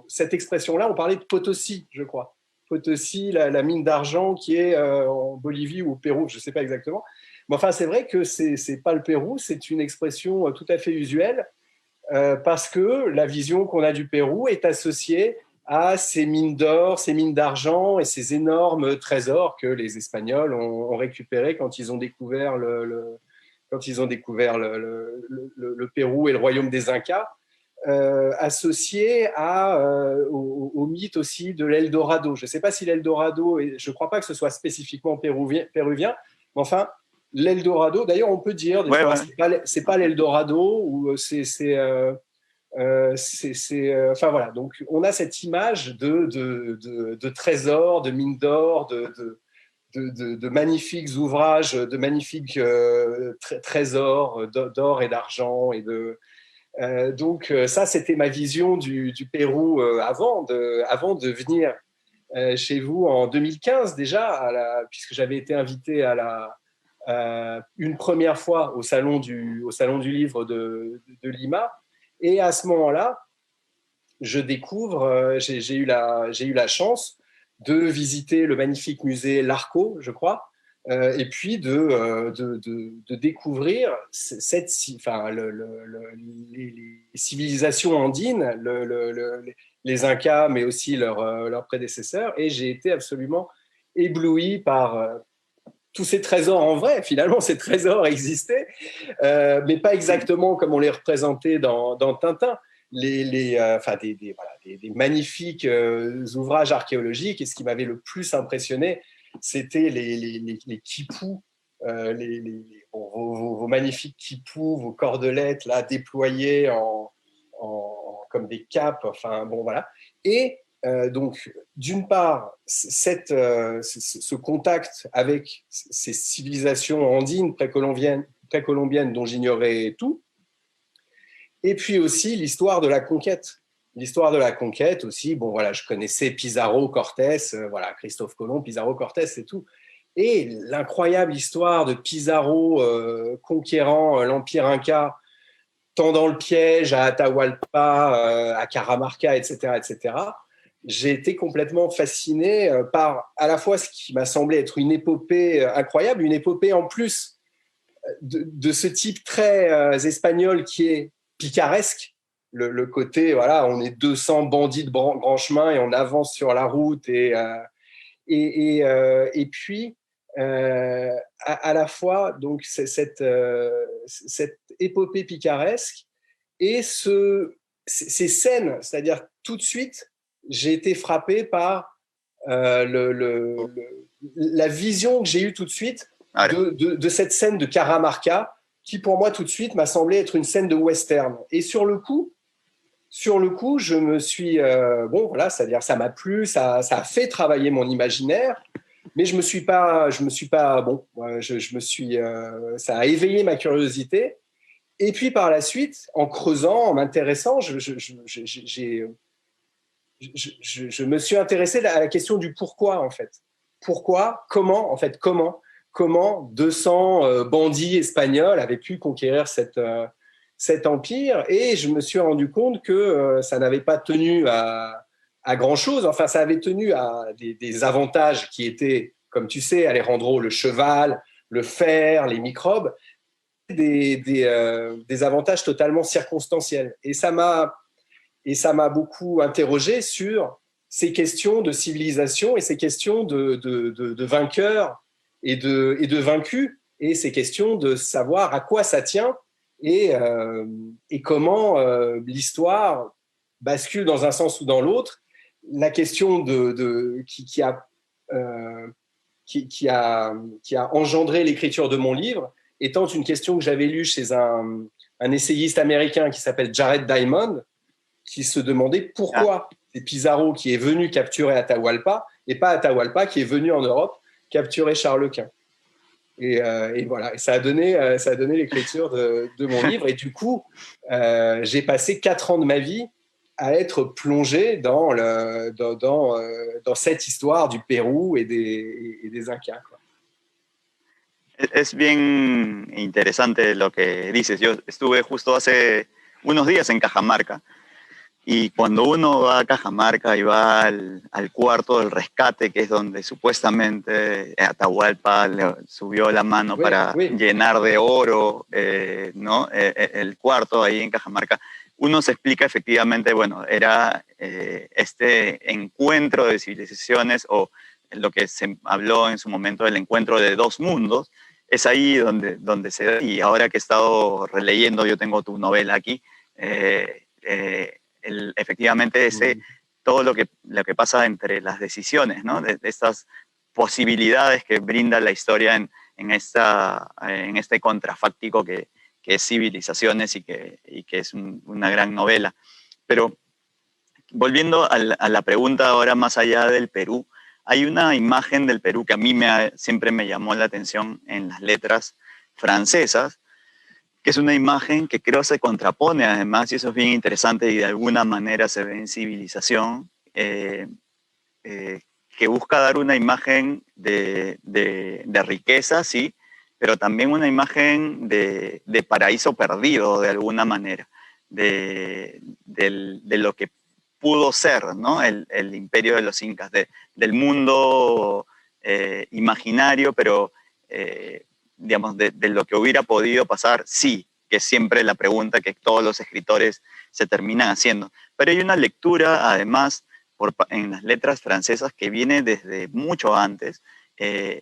cette expression-là, on parlait de Potosí, je crois. Potosí, la mine d'argent qui est en Bolivie ou au Pérou, je ne sais pas exactement. Mais enfin, c'est vrai que ce n'est pas le Pérou, c'est une expression tout à fait usuelle parce que la vision qu'on a du Pérou est associée à ces mines d'or, ces mines d'argent et ces énormes trésors que les Espagnols ont récupérés quand ils ont découvert le Pérou et le royaume des Incas. Associé au mythe aussi de l'Eldorado. Je ne sais pas si l'Eldorado, je ne crois pas que ce soit spécifiquement péruvien, mais enfin, l'Eldorado, d'ailleurs, on peut dire, c'est pas l'Eldorado, ou enfin voilà, donc on a cette image de trésors, de mines d'or, de magnifiques ouvrages, de magnifiques trésors d'or et d'argent et donc ça, c'était ma vision du Pérou avant de venir chez vous en 2015 déjà, puisque j'avais été invité une première fois au salon du livre de Lima. Et à ce moment-là, je découvre, j'ai eu la chance de visiter le magnifique musée Larco, je crois, et puis de découvrir les civilisations andines, les Incas, mais aussi leurs prédécesseurs. Et j'ai été absolument ébloui par tous ces trésors en vrai. Finalement, ces trésors existaient, mais pas exactement comme on les représentait dans Tintin. Des magnifiques ouvrages archéologiques. Et ce qui m'avait le plus impressionné, c'était les quipus, vos magnifiques quipus, vos cordelettes là déployées comme des capes. Enfin bon voilà. Et donc d'une part ce contact avec ces civilisations andines précolombiennes dont j'ignorais tout. Et puis aussi l'histoire de la conquête. L'histoire de la conquête aussi, bon voilà, je connaissais Pizarro, Cortés, voilà, Christophe Colomb, Pizarro, Cortés, c'est tout. Et l'incroyable histoire de Pizarro conquérant l'Empire Inca, tendant le piège à Atahualpa, à Caramarca, etc., etc. J'ai été complètement fasciné par à la fois ce qui m'a semblé être une épopée incroyable, une épopée en plus de ce type très espagnol qui est picaresque, le côté, voilà, on est 200 bandits de grand chemin et on avance sur la route et puis à la fois donc cette épopée picaresque et ces scènes, c'est-à-dire tout de suite j'ai été frappé par la vision que j'ai eue tout de suite de cette scène de Caramarca qui pour moi tout de suite m'a semblé être une scène de western. Et sur le coup, je me suis bon voilà, c'est-à-dire ça m'a plu, ça a fait travailler mon imaginaire, mais je me suis pas bon, ça a éveillé ma curiosité. Et puis par la suite, en creusant, en m'intéressant, je me suis intéressé à la question du pourquoi en fait. Pourquoi, comment 200 bandits espagnols avaient pu conquérir cet empire, et je me suis rendu compte que ça n'avait pas tenu à grand-chose. Enfin, ça avait tenu à des avantages qui étaient, comme tu sais, Alejandro, le cheval, le fer, les microbes, des avantages totalement circonstanciels. Et ça m'a beaucoup interrogé sur ces questions de civilisation et ces questions de vainqueurs et de vaincus, et ces questions de savoir à quoi ça tient et comment l'histoire bascule dans un sens ou dans l'autre. La question qui a engendré l'écriture de mon livre étant une question que j'avais lue chez un essayiste américain qui s'appelle Jared Diamond, qui se demandait pourquoi c'est Pizarro qui est venu capturer Atahualpa et pas Atahualpa qui est venu en Europe capturer Charles Quint. Et voilà, et ça a donné l'écriture de mon livre. Et du coup, j'ai passé 4 ans de ma vie à être plongé dans cette histoire du Pérou et des Incas, quoi. Es bien interesante lo que dices. Yo estuve justo hace unos días en Cajamarca, y cuando uno va a Cajamarca y va al cuarto del rescate, que es donde supuestamente Atahualpa le subió la mano para llenar de oro, ¿no? El cuarto ahí en Cajamarca, uno se explica efectivamente, bueno, era este encuentro de civilizaciones, o lo que se habló en su momento del encuentro de 2 mundos. Es ahí donde se da. Y ahora que he estado releyendo, yo tengo tu novela aquí, efectivamente todo lo que pasa entre las decisiones, ¿no? De estas posibilidades que brinda la historia en este contrafáctico que es Civilizaciones, y que es una gran novela. Pero volviendo a la pregunta ahora, más allá del Perú, hay una imagen del Perú que a mí siempre me llamó la atención en las letras francesas, que es una imagen que creo se contrapone además, y eso es bien interesante, y de alguna manera se ve en Civilización, que busca dar una imagen de riqueza, sí, pero también una imagen de paraíso perdido, de alguna manera, de lo que pudo ser, ¿no? El imperio de los incas, del mundo imaginario, pero digamos, de lo que hubiera podido pasar, sí, que es siempre la pregunta que todos los escritores se terminan haciendo. Pero hay una lectura, además, en las letras francesas que viene desde mucho antes,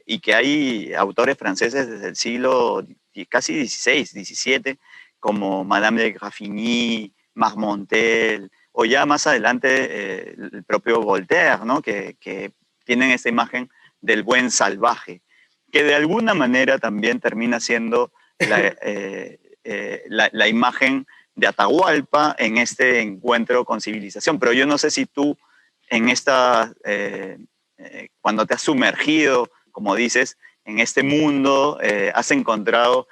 y que hay autores franceses desde el siglo casi XVI, XVII, como Madame de Graffigny, Marmontel, o ya más adelante el propio Voltaire, ¿no? que tienen esa imagen del buen salvaje, que de alguna manera también termina siendo la imagen de Atahualpa en este encuentro con Civilización. Pero yo no sé si tú, en cuando te has sumergido, como dices, en este mundo, has encontrado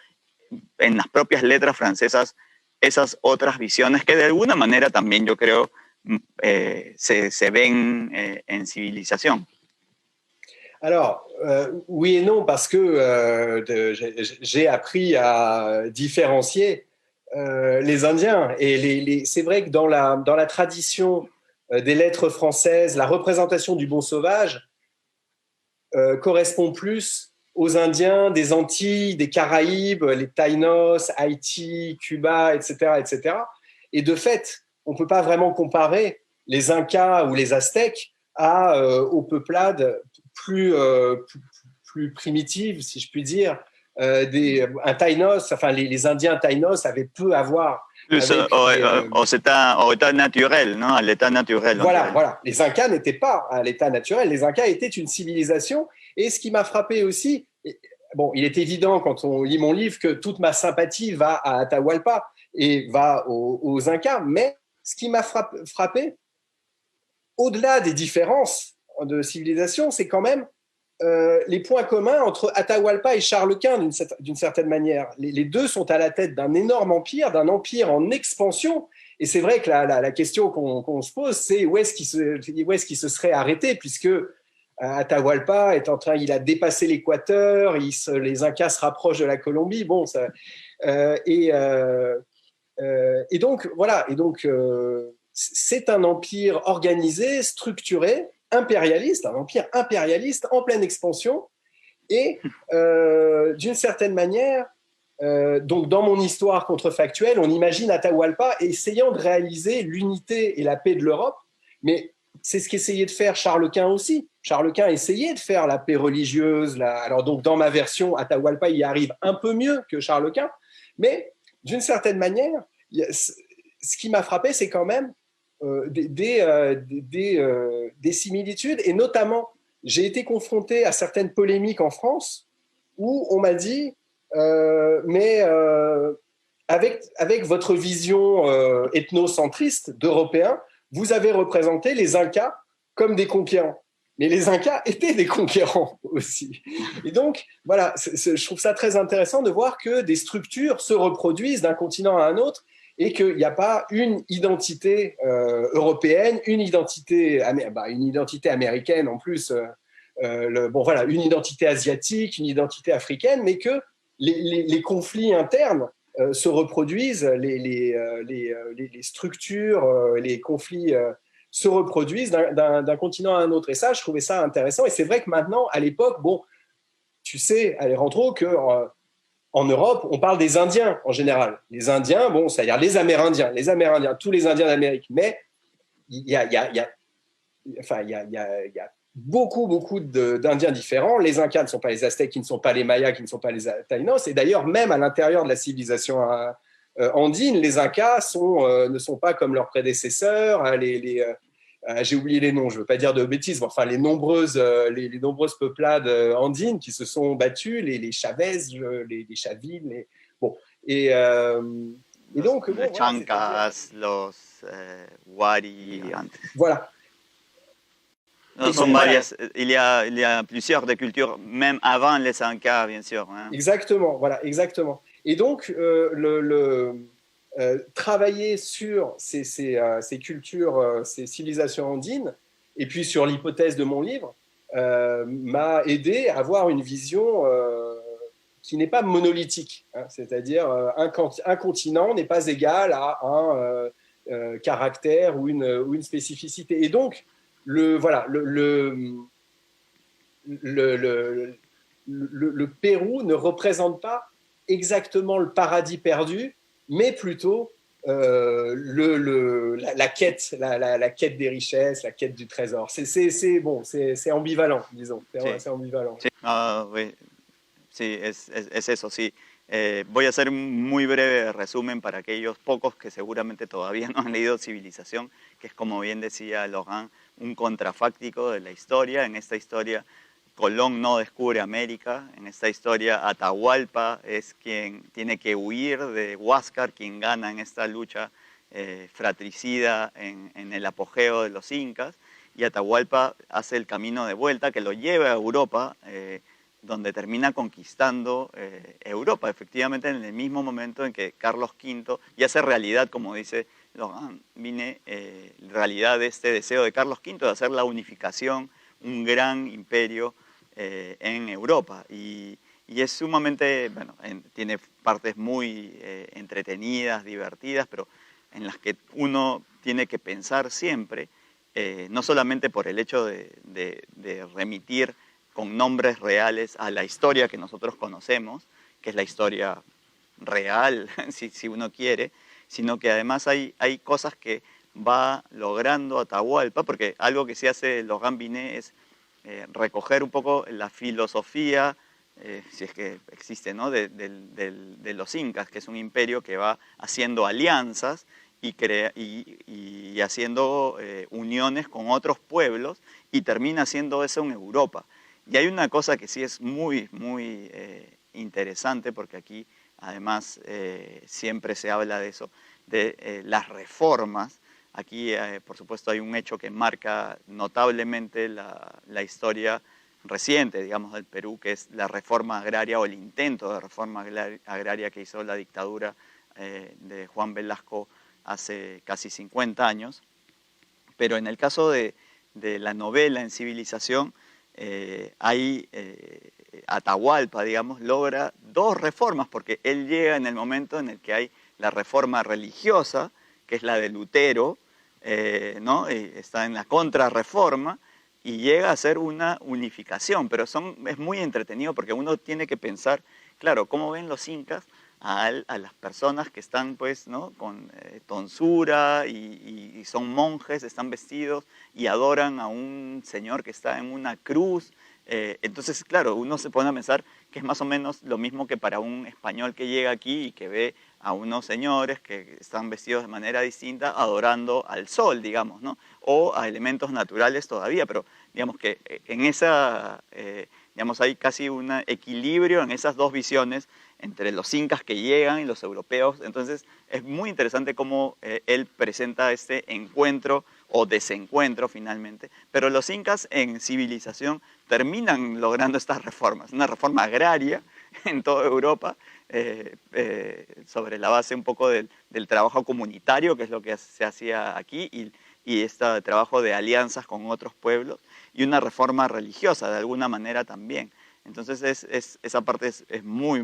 en las propias letras francesas esas otras visiones que de alguna manera también, yo creo, se ven en Civilización. Alors, oui et non, parce que j'ai appris à différencier les Indiens. Et c'est vrai que dans la tradition des lettres françaises, la représentation du bon sauvage correspond plus aux Indiens des Antilles, des Caraïbes, les Taïnos, Haïti, Cuba, etc., etc. Et de fait, on ne peut pas vraiment comparer les Incas ou les Aztèques aux peuplades plus primitives, si je puis dire. Un Taïnos, enfin les Indiens Taïnos avaient peu à voir. Au état naturel, non? À l'état naturel. Voilà. Les Incas n'étaient pas à l'état naturel. Les Incas étaient une civilisation. Et ce qui m'a frappé aussi, bon, il est évident quand on lit mon livre que toute ma sympathie va à Atahualpa et va aux Incas, mais ce qui m'a frappé, au-delà des différences de civilisation, c'est quand même les points communs entre Atahualpa et Charles Quint, d'une certaine manière. Les deux sont à la tête d'un énorme empire, d'un empire en expansion. Et c'est vrai que la question qu'on se pose, c'est où est-ce qu'il se serait arrêté, puisque Atahualpa il a dépassé l'équateur, les Incas se rapprochent de la Colombie. Bon, ça, et donc, voilà. Et donc, c'est un empire organisé, structuré, impérialiste, un empire impérialiste en pleine expansion. Et d'une certaine manière, donc dans mon histoire contrefactuelle, on imagine Atahualpa essayant de réaliser l'unité et la paix de l'Europe, mais c'est ce qu'essayait de faire Charles Quint aussi. Charles Quint essayait de faire la paix religieuse. Alors donc dans ma version, Atahualpa y arrive un peu mieux que Charles Quint, mais d'une certaine manière, ce qui m'a frappé, c'est quand même des similitudes, et notamment, j'ai été confronté à certaines polémiques en France où on m'a dit avec votre vision ethnocentriste d'Européens, vous avez représenté les Incas comme des conquérants. Mais les Incas étaient des conquérants aussi. Et donc, voilà, je trouve ça très intéressant de voir que des structures se reproduisent d'un continent à un autre et qu'il n'y a pas une identité européenne, une identité américaine en plus, une identité asiatique, une identité africaine, mais que les conflits internes se reproduisent, les structures, les conflits se reproduisent d'un continent à un autre. Et ça, je trouvais ça intéressant. Et c'est vrai que maintenant, à l'époque, bon, tu sais, Alejandro, qu'en Europe, on parle des Indiens en général. Les Indiens, bon, c'est-à-dire les Amérindiens, tous les Indiens d'Amérique. Mais il y a beaucoup d'Indiens différents. Les Incas ne sont pas les Aztèques, qui ne sont pas les Mayas, qui ne sont pas les Taïnos. Et d'ailleurs, même à l'intérieur de la civilisation andine, les Incas ne sont pas comme leurs prédécesseurs. J'ai oublié les noms, je ne veux pas dire de bêtises, mais enfin les nombreuses peuplades andines qui se sont battues, les Chavez, les Chavil, bon. Et donc, les Chancas, los Wari. Voilà. No, son varias, il y a plusieurs de cultures, même avant les Incas, bien sûr. Hein. Exactement, voilà, exactement. Et donc, travailler sur ces cultures, ces civilisations andines, et puis sur l'hypothèse de mon livre, m'a aidé à avoir une vision qui n'est pas monolithique. Hein, c'est-à-dire, un continent n'est pas égal à un caractère ou une spécificité. Et donc, le Pérou ne représente pas exactement le paradis perdu, mais plutôt la quête des richesses, la quête du trésor. C'est ambivalent, disons. C'est ambivalent. Sí. Oui. Sí, es eso, sí. Voy a hacer un muy breve resumen para aquellos pocos que seguramente todavía no han leído Civilización, que es, como bien decía Laurent, un contrafáctico de la historia. En esta historia, Colón no descubre América. En esta historia, Atahualpa es quien tiene que huir de Huáscar, quien gana en esta lucha fratricida en el apogeo de los incas. Y Atahualpa hace el camino de vuelta que lo lleva a Europa, donde termina conquistando Europa, efectivamente en el mismo momento en que Carlos V y hace realidad, como dice Laurent, realidad de este deseo de Carlos V de hacer la unificación, un gran imperio en Europa. Y es sumamente, bueno, tiene partes muy entretenidas, divertidas, pero en las que uno tiene que pensar siempre, no solamente por el hecho de remitir con nombres reales a la historia que nosotros conocemos, que es la historia real, si uno quiere, sino que además hay cosas que va logrando Atahualpa, porque algo que se hace Laurent Binet es recoger un poco la filosofía, si es que existe, ¿no? de los incas, que es un imperio que va haciendo alianzas y haciendo uniones con otros pueblos, y termina haciendo eso en Europa. Y hay una cosa que sí es muy interesante, porque aquí además siempre se habla de eso, de las reformas. Aquí, por supuesto, hay un hecho que marca notablemente la historia reciente, digamos, del Perú, que es la reforma agraria o el intento de reforma agraria que hizo la dictadura de Juan Velasco hace casi 50 años. Pero en el caso de la novela En Civilización, Atahualpa, digamos, logra dos reformas, porque él llega en el momento en el que hay la reforma religiosa, que es la de Lutero, ¿no? Está en la contrarreforma, y llega a ser una unificación, pero es muy entretenido porque uno tiene que pensar, claro, cómo ven los incas a las personas que están, pues, ¿no? Con tonsura y son monjes, están vestidos y adoran a un señor que está en una cruz. Entonces, claro, uno se pone a pensar que es más o menos lo mismo que para un español que llega aquí y que ve a unos señores que están vestidos de manera distinta adorando al sol, digamos, ¿no? O a elementos naturales todavía, pero digamos que en digamos, hay casi un equilibrio en esas dos visiones entre los incas que llegan y los europeos. Entonces es muy interesante cómo él presenta este encuentro o desencuentro finalmente, pero los incas en Civilización terminan logrando estas reformas, una reforma agraria en toda Europa, sobre la base un poco del trabajo comunitario, que es lo que se hacía aquí, y este trabajo de alianzas con otros pueblos, y una reforma religiosa de alguna manera también. Entonces esa parte es muy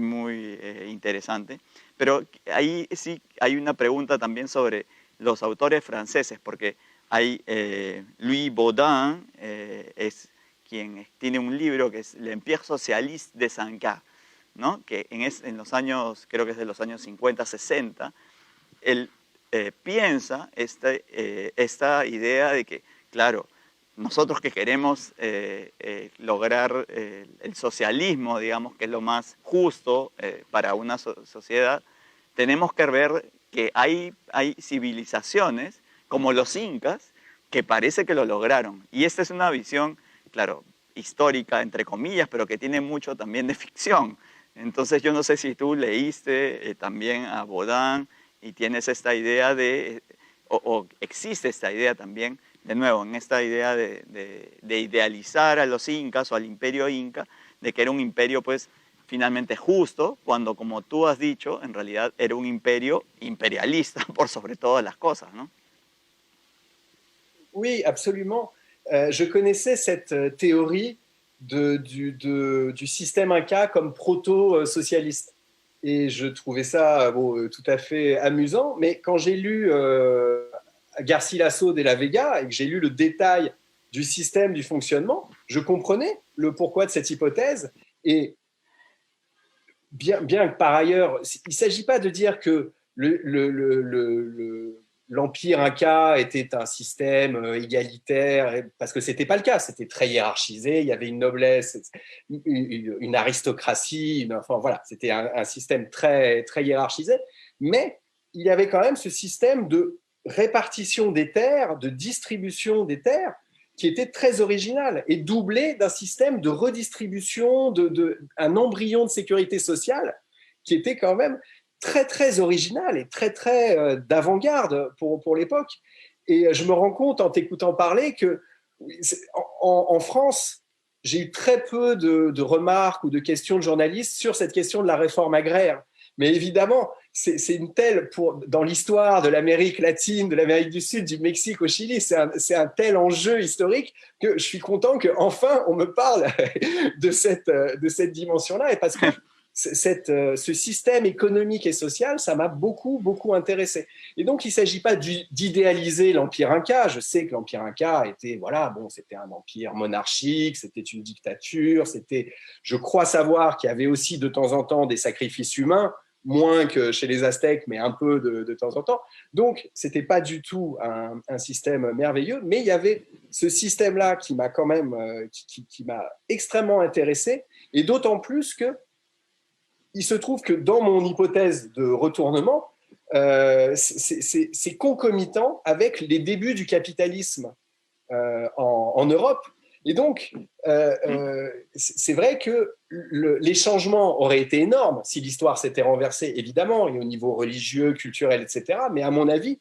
interesante. Pero ahí sí hay una pregunta también sobre los autores franceses, porque hay Louis Baudin, es quien tiene un libro que es L'Empire Socialiste de Saint-Cars, ¿no? Que en los años, creo que es de los años 50, 60, él piensa esta idea de que, claro, nosotros que queremos lograr el socialismo, digamos, que es lo más justo para una sociedad, tenemos que ver que hay civilizaciones como los incas que parece que lo lograron. Y esta es una visión, claro, histórica, entre comillas, pero que tiene mucho también de ficción. Entonces yo no sé si tú leíste también a Baudin y tienes esta idea o existe esta idea también, de nuevo, en esta idea de idealizar a los incas o al imperio inca, de que era un imperio pues finalmente justo, cuando, como tú has dicho, en realidad era un imperio imperialista por sobre todas las cosas, ¿no? Oui, absolument. Je connaissais cette théorie du système inca comme proto-socialiste. Et je trouvais ça tout à fait amusant. Mais quand j'ai lu Garcilaso de la Vega et que j'ai lu le détail du système, du fonctionnement, je comprenais le pourquoi de cette hypothèse. Et bien que par ailleurs, il ne s'agit pas de dire que l'Empire Inca était un système égalitaire, parce que ce n'était pas le cas, c'était très hiérarchisé, il y avait une noblesse, une aristocratie, enfin voilà, c'était un système très, très hiérarchisé, mais il y avait quand même ce système de répartition des terres, de distribution des terres, qui était très original et doublé d'un système de redistribution, un embryon de sécurité sociale qui était quand même très, très original et très, très d'avant-garde pour l'époque. Et je me rends compte en t'écoutant parler que en France, j'ai eu très peu de remarques ou de questions de journalistes sur cette question de la réforme agraire. Mais évidemment, c'est une telle, dans l'histoire de l'Amérique latine, de l'Amérique du Sud, du Mexique au Chili, c'est un tel enjeu historique que je suis content qu'enfin on me parle de cette dimension-là. Et parce que ce système économique et social, ça m'a beaucoup, beaucoup intéressé. Et donc, il ne s'agit pas d'idéaliser l'Empire Inca. Je sais que l'Empire Inca était, voilà, bon, c'était un empire monarchique, c'était une dictature, je crois savoir qu'il y avait aussi de temps en temps des sacrifices humains, moins que chez les Aztèques, mais un peu de temps en temps. Donc, ce n'était pas du tout un système merveilleux, mais il y avait ce système-là qui m'a quand même, qui m'a extrêmement intéressé, et d'autant plus que il se trouve que dans mon hypothèse de retournement, c'est concomitant avec les débuts du capitalisme en Europe. Et donc, c'est vrai que les changements auraient été énormes si l'histoire s'était renversée, évidemment, et au niveau religieux, culturel, etc. Mais à mon avis,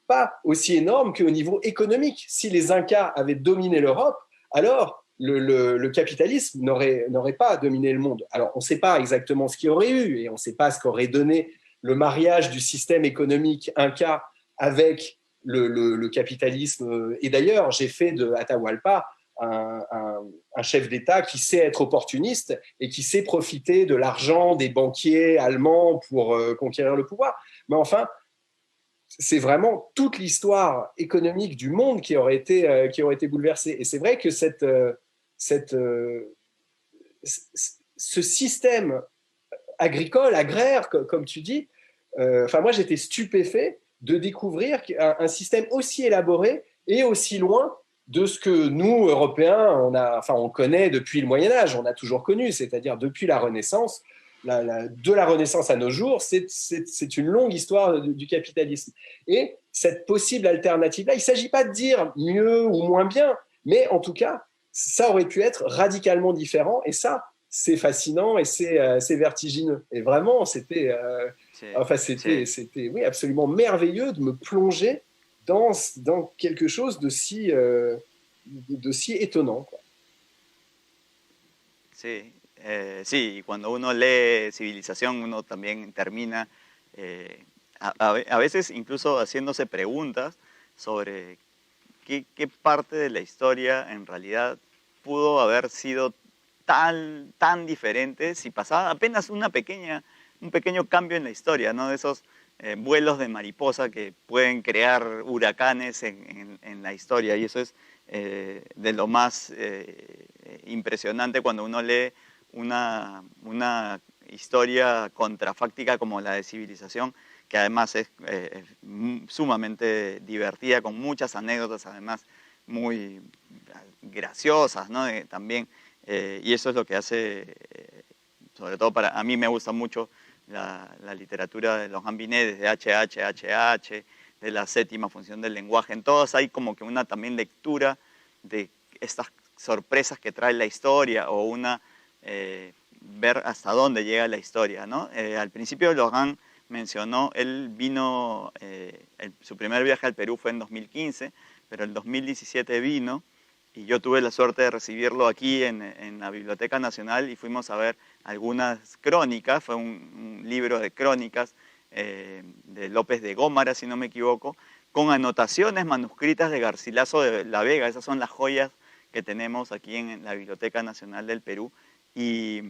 pas aussi énorme qu'au niveau économique. Si les Incas avaient dominé l'Europe, alors le capitalisme n'aurait pas dominé le monde. Alors, on ne sait pas exactement ce qu'il y aurait eu, et on ne sait pas ce qu'aurait donné le mariage du système économique Inca avec le capitalisme. Et d'ailleurs, j'ai fait de Atahualpa un chef d'État qui sait être opportuniste et qui sait profiter de l'argent des banquiers allemands pour conquérir le pouvoir. Mais enfin, c'est vraiment toute l'histoire économique du monde qui aurait été bouleversée. Et c'est vrai que ce système agricole, agraire, comme tu dis, moi j'étais stupéfait de découvrir un système aussi élaboré et aussi loin de ce que nous, Européens, on connaît depuis le Moyen-Âge, on a toujours connu, c'est-à-dire depuis la Renaissance. De la Renaissance à nos jours, c'est une longue histoire du capitalisme. Et cette possible alternative-là, il ne s'agit pas de dire mieux ou moins bien, mais en tout cas, ça aurait pu être radicalement différent. Et ça, c'est fascinant et c'est vertigineux. Et vraiment, c'était oui, absolument merveilleux de me plonger dans quelque chose de si étonnant, quoi. Sí. Sí, cuando uno lee Civilización, uno también termina a veces incluso haciéndose preguntas sobre qué parte de la historia en realidad pudo haber sido tan diferente si pasaba apenas un pequeño cambio en la historia, ¿no? De esos vuelos de mariposa que pueden crear huracanes en la historia, y eso es de lo más impresionante cuando uno lee una historia contrafáctica como la de Civilización, que además es sumamente divertida, con muchas anécdotas además muy graciosas, ¿no? También, y eso es lo que hace, sobre todo a mí me gusta mucho la literatura de Laurent Binet, desde HHHH, de la séptima función del lenguaje. En todas hay como que una también lectura de estas sorpresas que trae la historia, o ver hasta dónde llega la historia, ¿no? Al principio Laurent mencionó, él vino, su primer viaje al Perú fue en 2015, pero en 2017 vino, y yo tuve la suerte de recibirlo aquí en la Biblioteca Nacional, y fuimos a ver algunas crónicas. Fue un libro de crónicas de López de Gómara, si no me equivoco, con anotaciones manuscritas de Garcilaso de la Vega. Esas son las joyas que tenemos aquí en la Biblioteca Nacional del Perú. Y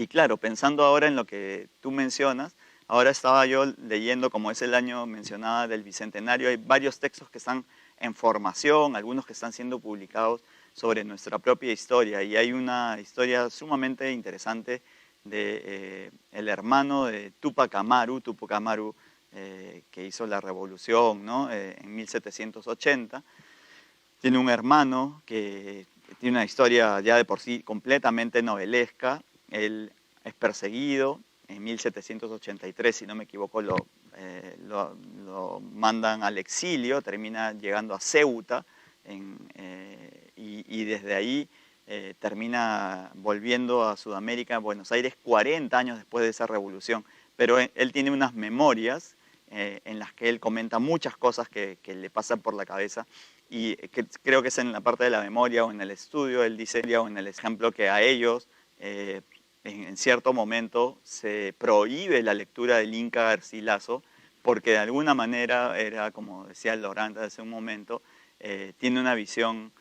claro, pensando ahora en lo que tú mencionas, ahora estaba yo leyendo, como es el año mencionado del Bicentenario, hay varios textos que están en formación, algunos que están siendo publicados sobre nuestra propia historia, y hay una historia sumamente interesante de el hermano de Tupac Amaru, que hizo la revolución, ¿no? En 1780. Tiene un hermano que tiene una historia ya de por sí completamente novelesca. Él es perseguido en 1783, si no me equivoco, lo mandan al exilio, termina llegando a Ceuta, y desde ahí termina volviendo a Sudamérica, a Buenos Aires, 40 años después de esa revolución. Pero él tiene unas memorias en las que él comenta muchas cosas que le pasan por la cabeza, y que creo que es en la parte de la memoria o en el estudio. Él dice, o en el ejemplo, que a ellos en cierto momento se prohíbe la lectura del Inca Garcilaso, porque de alguna manera era, como decía Laurent hace un momento, tiene una visión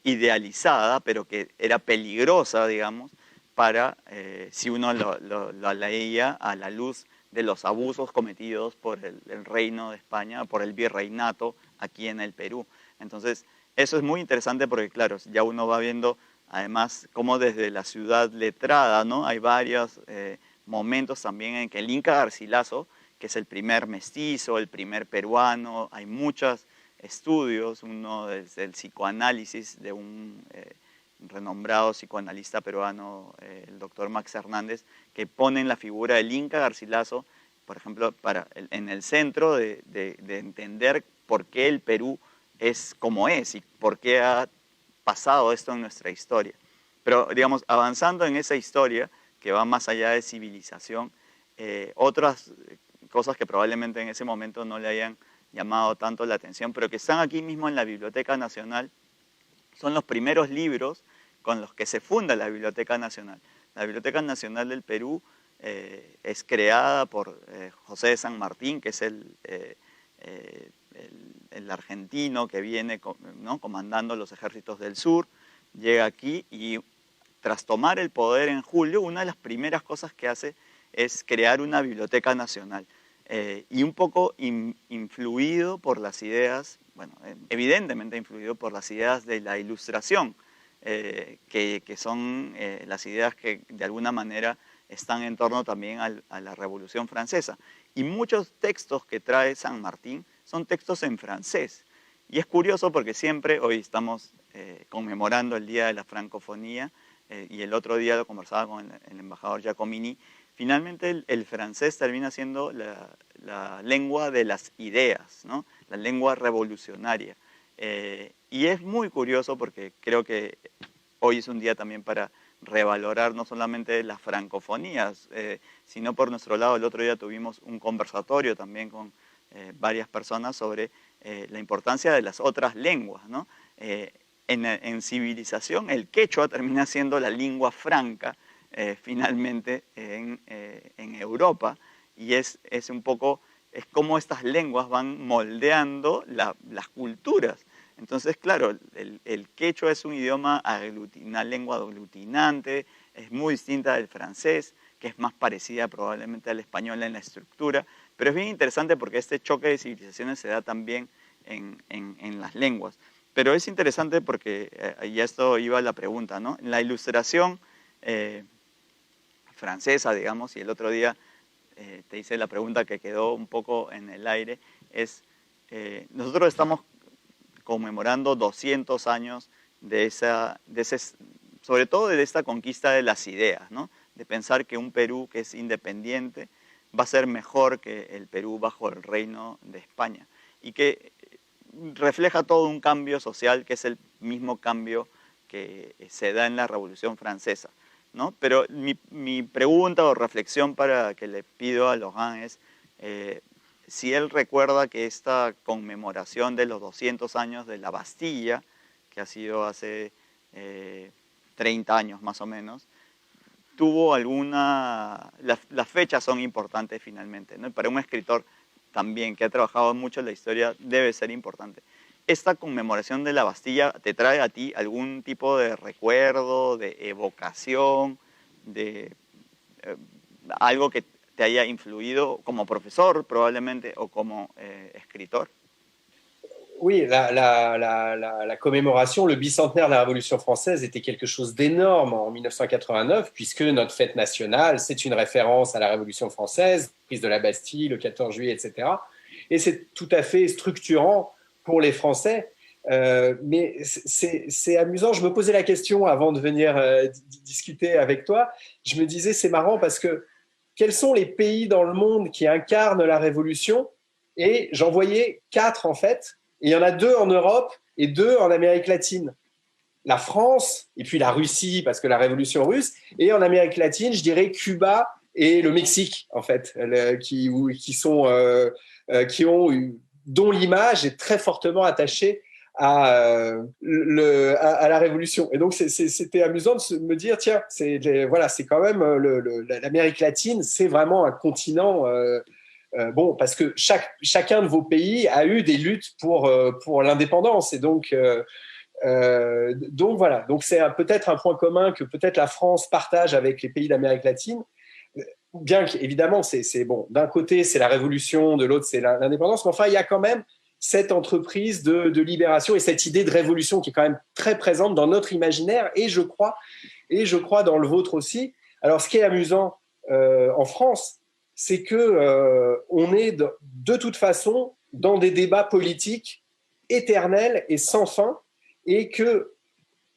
idealizada, pero que era peligrosa, digamos, para si uno lo leía a la luz de los abusos cometidos por el Reino de España, por el virreinato aquí en el Perú. Entonces, eso es muy interesante porque, claro, ya uno va viendo además cómo desde la ciudad letrada, ¿no? Hay varios momentos también en que el Inca Garcilaso, que es el primer mestizo, el primer peruano, hay muchos estudios, uno desde el psicoanálisis de un renombrado psicoanalista peruano, el doctor Max Hernández, que ponen la figura del Inca Garcilaso, por ejemplo, en el centro de entender por qué el Perú es como es y por qué ha pasado esto en nuestra historia. Pero, digamos, avanzando en esa historia, que va más allá de civilización, otras cosas que probablemente en ese momento no le hayan llamado tanto la atención, pero que están aquí mismo en la Biblioteca Nacional, son los primeros libros con los que se funda la Biblioteca Nacional. La Biblioteca Nacional del Perú es creada por José de San Martín, que es el argentino que viene, ¿no?, comandando los ejércitos del sur, llega aquí y tras tomar el poder en julio, una de las primeras cosas que hace es crear una Biblioteca Nacional. Y un poco influido por las ideas, bueno, evidentemente influido por las ideas de la Ilustración, que son las ideas que de alguna manera están en torno también a la Revolución Francesa. Y muchos textos que trae San Martín son textos en francés. Y es curioso porque siempre, hoy estamos conmemorando el Día de la Francofonía, y el otro día lo conversaba con el embajador Giacomini, finalmente el francés termina siendo la lengua de las ideas, ¿no?, la lengua revolucionaria. Y es muy curioso porque creo que hoy es un día también para revalorar no solamente las francofonías, sino por nuestro lado el otro día tuvimos un conversatorio también con varias personas sobre la importancia de las otras lenguas, ¿no? En civilización el quechua termina siendo la lengua franca finalmente en Europa, y es un poco, es como estas lenguas van moldeando las culturas. Entonces, claro, el quechua es un idioma, una lengua aglutinante, es muy distinta del francés, que es más parecida probablemente al español en la estructura, pero es bien interesante porque este choque de civilizaciones se da también en las lenguas. Pero es interesante porque, y esto iba a la pregunta, ¿no? En la Ilustración francesa, digamos, y el otro día te hice la pregunta que quedó un poco en el aire, es, nosotros estamos conmemorando 200 años sobre todo de esta conquista de las ideas, ¿no?, de pensar que un Perú que es independiente va a ser mejor que el Perú bajo el reino de España, y que refleja todo un cambio social que es el mismo cambio que se da en la Revolución Francesa, ¿no? Pero mi pregunta o reflexión para que le pido a Laurent es si él recuerda que esta conmemoración de los 200 años de la Bastilla, que ha sido hace 30 años más o menos, tuvo las fechas son importantes finalmente, ¿no? Para un escritor también que ha trabajado mucho en la historia debe ser importante. ¿Esta conmemoración de la Bastilla te trae a ti algún tipo de recuerdo, de evocación, de algo que te haya influido como profesor probablemente o como escritor? Oui, la commémoration, le bicentenaire de la Révolution française était quelque chose d'énorme en 1989, puisque notre fête nationale, c'est une référence à la Révolution française, prise de la Bastille, le 14 juillet, etc. Et c'est tout à fait structurant pour les Français. Mais c'est amusant, je me posais la question avant de venir discuter avec toi, je me disais c'est marrant parce que quels sont les pays dans le monde qui incarnent la Révolution? Et j'en voyais 4 en fait. Et il y en a 2 en Europe et 2 en Amérique latine. La France et puis la Russie, parce que la révolution russe. Et en Amérique latine, je dirais Cuba et le Mexique, en fait, dont l'image est très fortement attachée à la révolution. Et donc, c'était amusant de me dire, tiens, c'est quand même l'Amérique latine, c'est vraiment un continent... bon, parce que chacun de vos pays a eu des luttes pour l'indépendance. Et donc voilà. Donc c'est peut-être un point commun que peut-être la France partage avec les pays d'Amérique latine. Bien qu'évidemment, c'est bon. D'un côté, c'est la révolution, de l'autre, c'est l'indépendance. Mais enfin, il y a quand même cette entreprise de libération et cette idée de révolution qui est quand même très présente dans notre imaginaire et je crois dans le vôtre aussi. Alors, ce qui est amusant en France, c'est qu'on est de toute façon dans des débats politiques éternels et sans fin, et que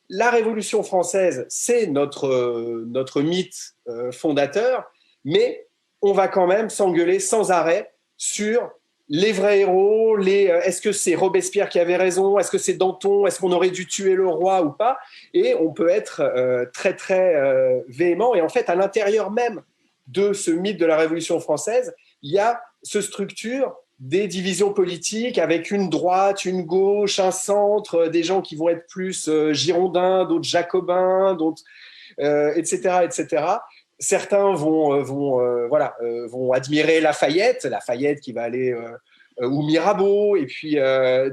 la Révolution française, c'est notre mythe fondateur, mais on va quand même s'engueuler sans arrêt sur les vrais héros, est-ce que c'est Robespierre qui avait raison, est-ce que c'est Danton, est-ce qu'on aurait dû tuer le roi ou pas, et on peut être très très véhément, et en fait à l'intérieur même de ce mythe de la Révolution française, il y a ce structure des divisions politiques avec une droite, une gauche, un centre, des gens qui vont être plus girondins, d'autres jacobins, d'autres, etc., etc. Certains vont admirer Lafayette qui va aller ou Mirabeau, et puis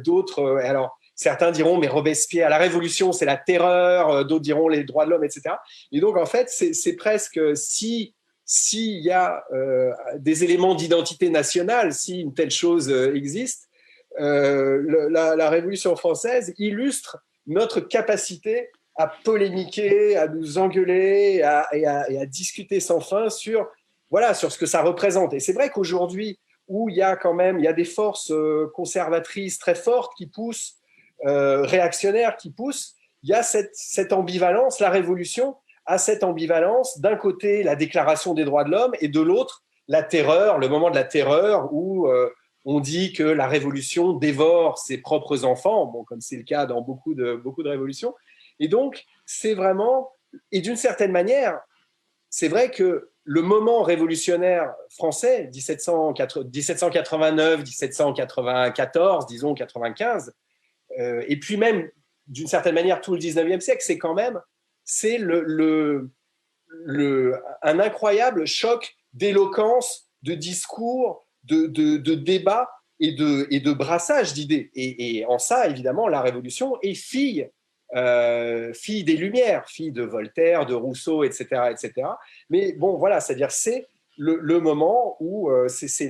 d'autres. Alors certains diront mais Robespierre, la Révolution c'est la terreur, d'autres diront les droits de l'homme, etc. Et donc en fait c'est presque s'il y a des éléments d'identité nationale, si une telle chose existe, la Révolution française illustre notre capacité à polémiquer, à nous engueuler et à discuter sans fin sur ce que ça représente. Et c'est vrai qu'aujourd'hui, où il y a des forces conservatrices très fortes qui poussent, réactionnaires qui poussent, il y a cette ambivalence. La Révolution a cette ambivalence. D'un côté, la Déclaration des droits de l'homme, et de l'autre, la terreur, le moment de la terreur où on dit que la Révolution dévore ses propres enfants, comme c'est le cas dans beaucoup de révolutions. Et donc, c'est vraiment, et d'une certaine manière, c'est vrai que le moment révolutionnaire français, 1789, 1794, disons 95, et puis même, d'une certaine manière, tout le 19e siècle, c'est un incroyable choc d'éloquence, de discours, de débat et de brassage d'idées. Et en ça, évidemment, la Révolution est fille des Lumières, fille de Voltaire, de Rousseau, etc., etc. Mais bon, voilà, c'est-à-dire c'est le moment où c'est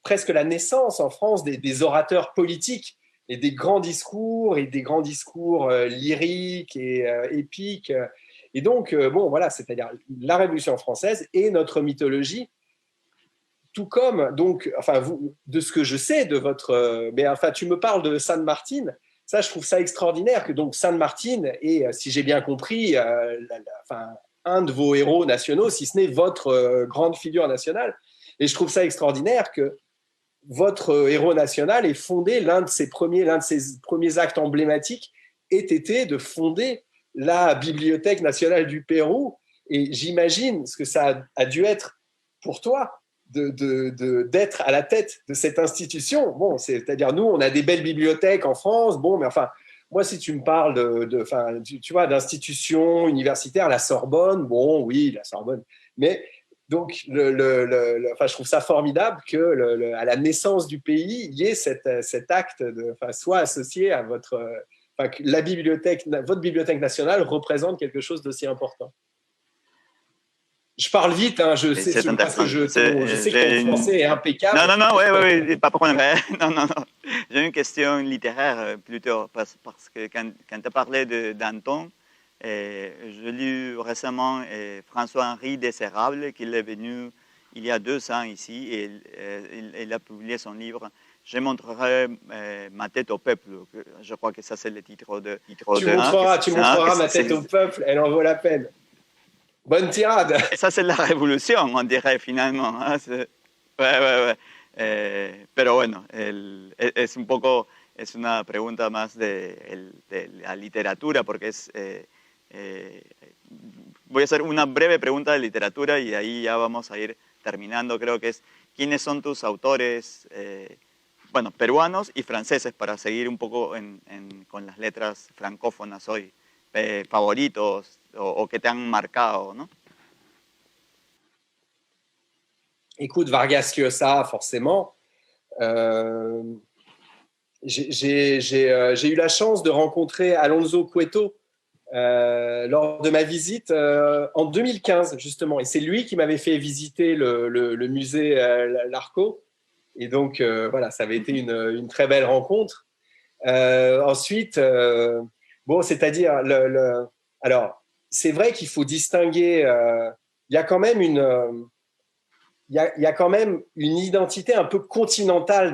presque la naissance en France des orateurs politiques et des grands discours lyriques et épiques. Et donc, voilà, c'est-à-dire la Révolution française et notre mythologie, tout comme, donc, de ce que je sais de votre... tu me parles de San Martin. Ça, je trouve ça extraordinaire que donc San Martin est, si j'ai bien compris, un de vos héros nationaux, si ce n'est votre grande figure nationale. Et je trouve ça extraordinaire que votre héros national ait fondé l'un de ses premiers actes emblématiques ait été de fonder la Bibliothèque nationale du Pérou. Et j'imagine ce que ça a dû être pour toi d'être à la tête de cette institution. Bon, c'est-à-dire, nous, on a des belles bibliothèques en France, mais moi, si tu me parles tu vois, d'institutions universitaires, la Sorbonne, oui, la Sorbonne, mais donc, je trouve ça formidable que à la naissance du pays, il y ait cet acte soit associé à votre bibliothèque nationale représente quelque chose d'aussi important. Je parle vite, je sais, parce que je sais que ton français est impeccable. Non, oui, pas de problème. Non. J'ai une question littéraire plutôt, parce que quand tu as parlé de Danton, j'ai lu récemment François-Henri Desérable, qui est venu il y a 2 ans ici, et il a publié son livre « Je montrerai ma tête au peuple ». Je crois que ça, c'est le titre de... Tu montreras ma tête au peuple, elle en vaut la peine. Bonne tirade. Ça, c'est la révolution, on dirait, finalement. Hein? Ouais. Pero bueno, es un poco, es una pregunta más de la literatura, porque voy a hacer una breve pregunta de literatura y ahí ya vamos a ir terminando. Creo que es, ¿quiénes son tus autores, peruanos y franceses, para seguir un poco con las letras francófonas hoy? Favoritos o que te han marcado, ¿no? Écoute, Vargas Llosa, forcément. J'ai eu la chance de rencontrer Alonso Cueto lors de ma visite en 2015, justement. Et c'est lui qui m'avait fait visiter le musée Larco. Et donc, voilà, ça avait été une très belle rencontre. Ensuite, c'est-à-dire, alors, c'est vrai qu'il faut distinguer, il y a quand même il y a quand même une identité un peu continentale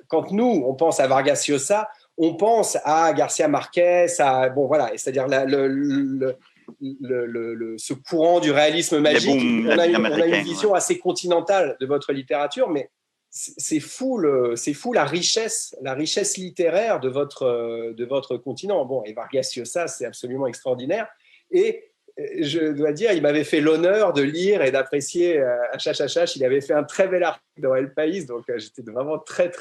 quand nous on pense à Vargas Llosa, on pense à Garcia Marquez, c'est-à-dire ce courant du réalisme magique. boom On a latino-américain, une vision assez continentale de votre littérature, mais c'est fou la richesse littéraire de votre continent. Bon, et Vargas Llosa, c'est absolument extraordinaire. Et je dois dire, il m'avait fait l'honneur de lire et d'apprécier Achach. Il avait fait un très bel article dans El País, donc j'étais vraiment très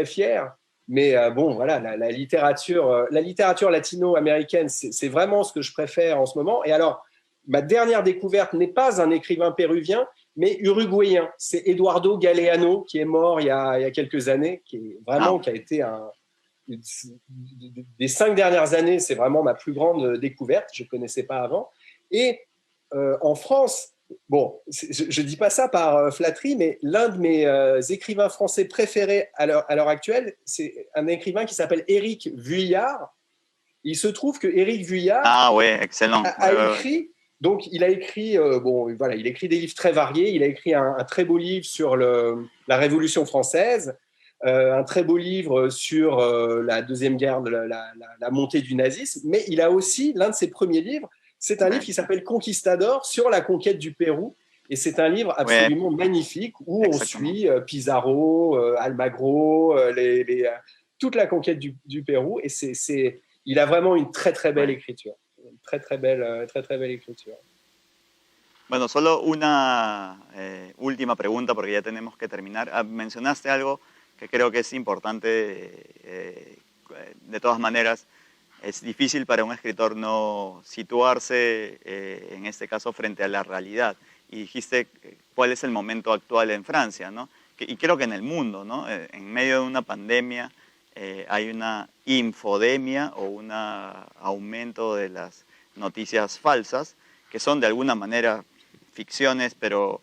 fier. Mais bon, voilà, la littérature latino-américaine, c'est vraiment ce que je préfère en ce moment. Et alors, ma dernière découverte n'est pas un écrivain péruvien, mais uruguayen. C'est Eduardo Galeano, qui est mort il y a quelques années, qui a été des 5 dernières années, c'est vraiment ma plus grande découverte. Je ne connaissais pas avant. Et en France, bon, je ne dis pas ça par flatterie, mais l'un de mes écrivains français préférés à l'heure actuelle, c'est un écrivain qui s'appelle Éric Vuillard. Il se trouve que Éric Vuillard a écrit... Donc, il a écrit, il écrit des livres très variés. Il a écrit un très beau livre sur la Révolution française, un très beau livre sur la Deuxième Guerre, la montée du nazisme. Mais il a aussi, l'un de ses premiers livres, c'est un livre qui s'appelle Conquistador sur la conquête du Pérou. Et c'est un livre absolument magnifique où on suit Pizarro, Almagro, toute la conquête du Pérou. Et il a vraiment une très belle écriture. Très belle écriture. Bueno, solo una última pregunta porque ya tenemos que terminar. Mencionaste algo que creo que es importante. De todas maneras, es difícil para un escritor no situarse, en este caso, frente a la realidad. Y dijiste cuál es el momento actual en Francia, ¿no? Y creo que en el mundo, ¿no? En medio de una pandemia hay una infodemia o un aumento de las noticias falsas, que son de alguna manera ficciones, pero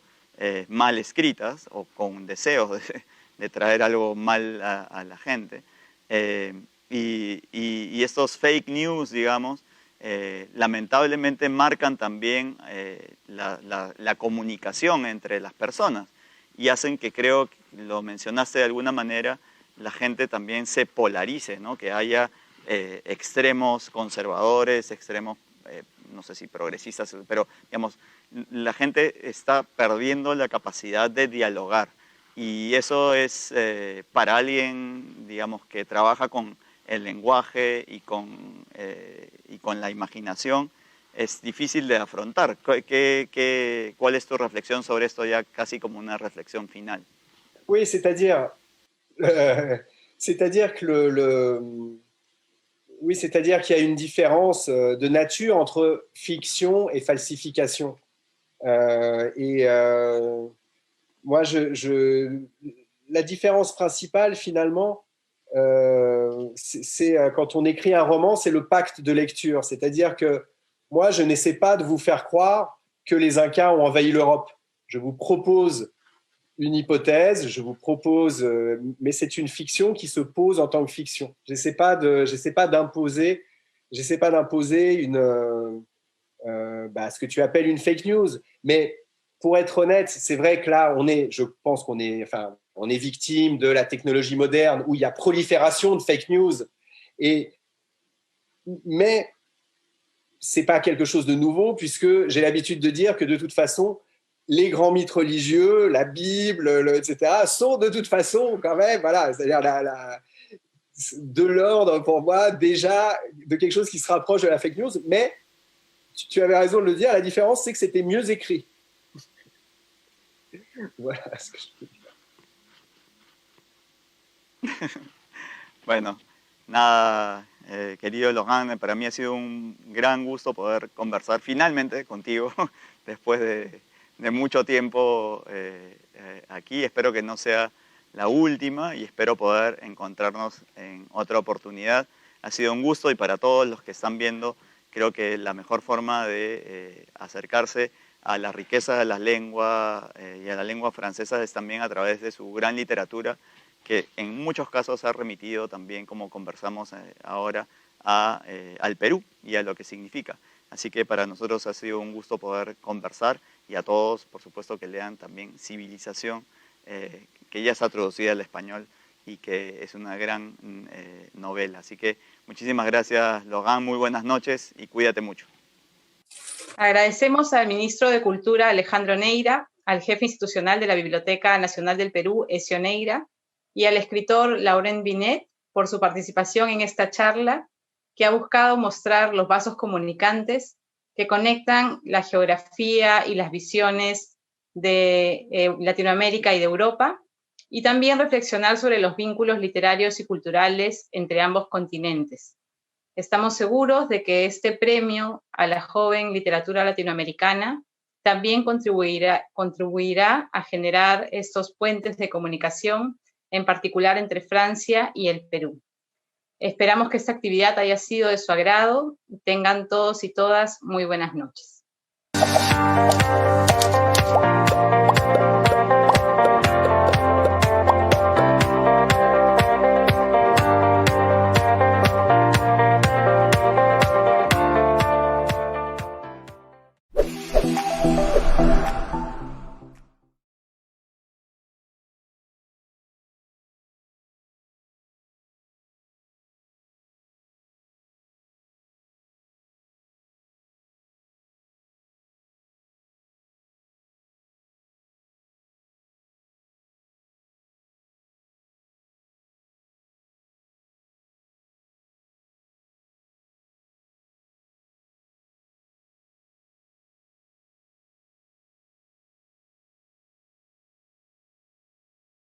mal escritas o con deseos de traer algo mal a la gente. Y estos fake news, digamos, lamentablemente marcan también la comunicación entre las personas y hacen que, creo, lo mencionaste de alguna manera, la gente también se polarice, ¿no? Que haya extremos conservadores, extremos, no sé si progresistas, pero digamos, la gente está perdiendo la capacidad de dialogar y eso es para alguien, digamos, que trabaja con el lenguaje y con la imaginación, es difícil de afrontar. ¿Cuál es tu reflexión sobre esto ya casi como una reflexión final? Oui, c'est-à-dire que oui, c'est-à-dire qu'il y a une différence de nature entre fiction et falsification. Moi, la différence principale, finalement, c'est quand on écrit un roman, c'est le pacte de lecture. C'est-à-dire que moi, je n'essaie pas de vous faire croire que les Incas ont envahi l'Europe. Je vous propose une hypothèse, mais c'est une fiction qui se pose en tant que fiction. J'essaie pas d'imposer ce que tu appelles une fake news. Mais pour être honnête, c'est vrai que là, je pense qu'on est victime de la technologie moderne où il y a prolifération de fake news. Mais c'est pas quelque chose de nouveau puisque j'ai l'habitude de dire que de toute façon, les grands mythes religieux, la Bible, etc., sont de toute façon quand même, voilà, c'est-à-dire de l'ordre pour moi déjà de quelque chose qui se rapproche de la fake news. Mais tu avais raison de le dire, la différence c'est que c'était mieux écrit. Voilà ce que je peux dire. Bueno, nada, querido Laurent, para mí ha sido un gran gusto poder conversar finalmente contigo después de mucho tiempo aquí. Espero que no sea la última y espero poder encontrarnos en otra oportunidad. Ha sido un gusto y para todos los que están viendo, creo que la mejor forma de acercarse a la riqueza de las lenguas y a la lengua francesa es también a través de su gran literatura, que en muchos casos ha remitido también, como conversamos ahora, al Perú y a lo que significa. Así que para nosotros ha sido un gusto poder conversar y a todos, por supuesto, que lean también Civilización, que ya está traducida al español y que es una gran novela. Así que muchísimas gracias, Laurent, muy buenas noches y cuídate mucho. Agradecemos al ministro de Cultura, Alejandro Neira, al jefe institucional de la Biblioteca Nacional del Perú, Ezio Neira, y al escritor Laurent Binet por su participación en esta charla, que ha buscado mostrar los vasos comunicantes que conectan la geografía y las visiones de Latinoamérica y de Europa, y también reflexionar sobre los vínculos literarios y culturales entre ambos continentes. Estamos seguros de que este premio a la joven literatura latinoamericana también contribuirá a generar estos puentes de comunicación, en particular entre Francia y el Perú. Esperamos que esta actividad haya sido de su agrado. Tengan todos y todas muy buenas noches.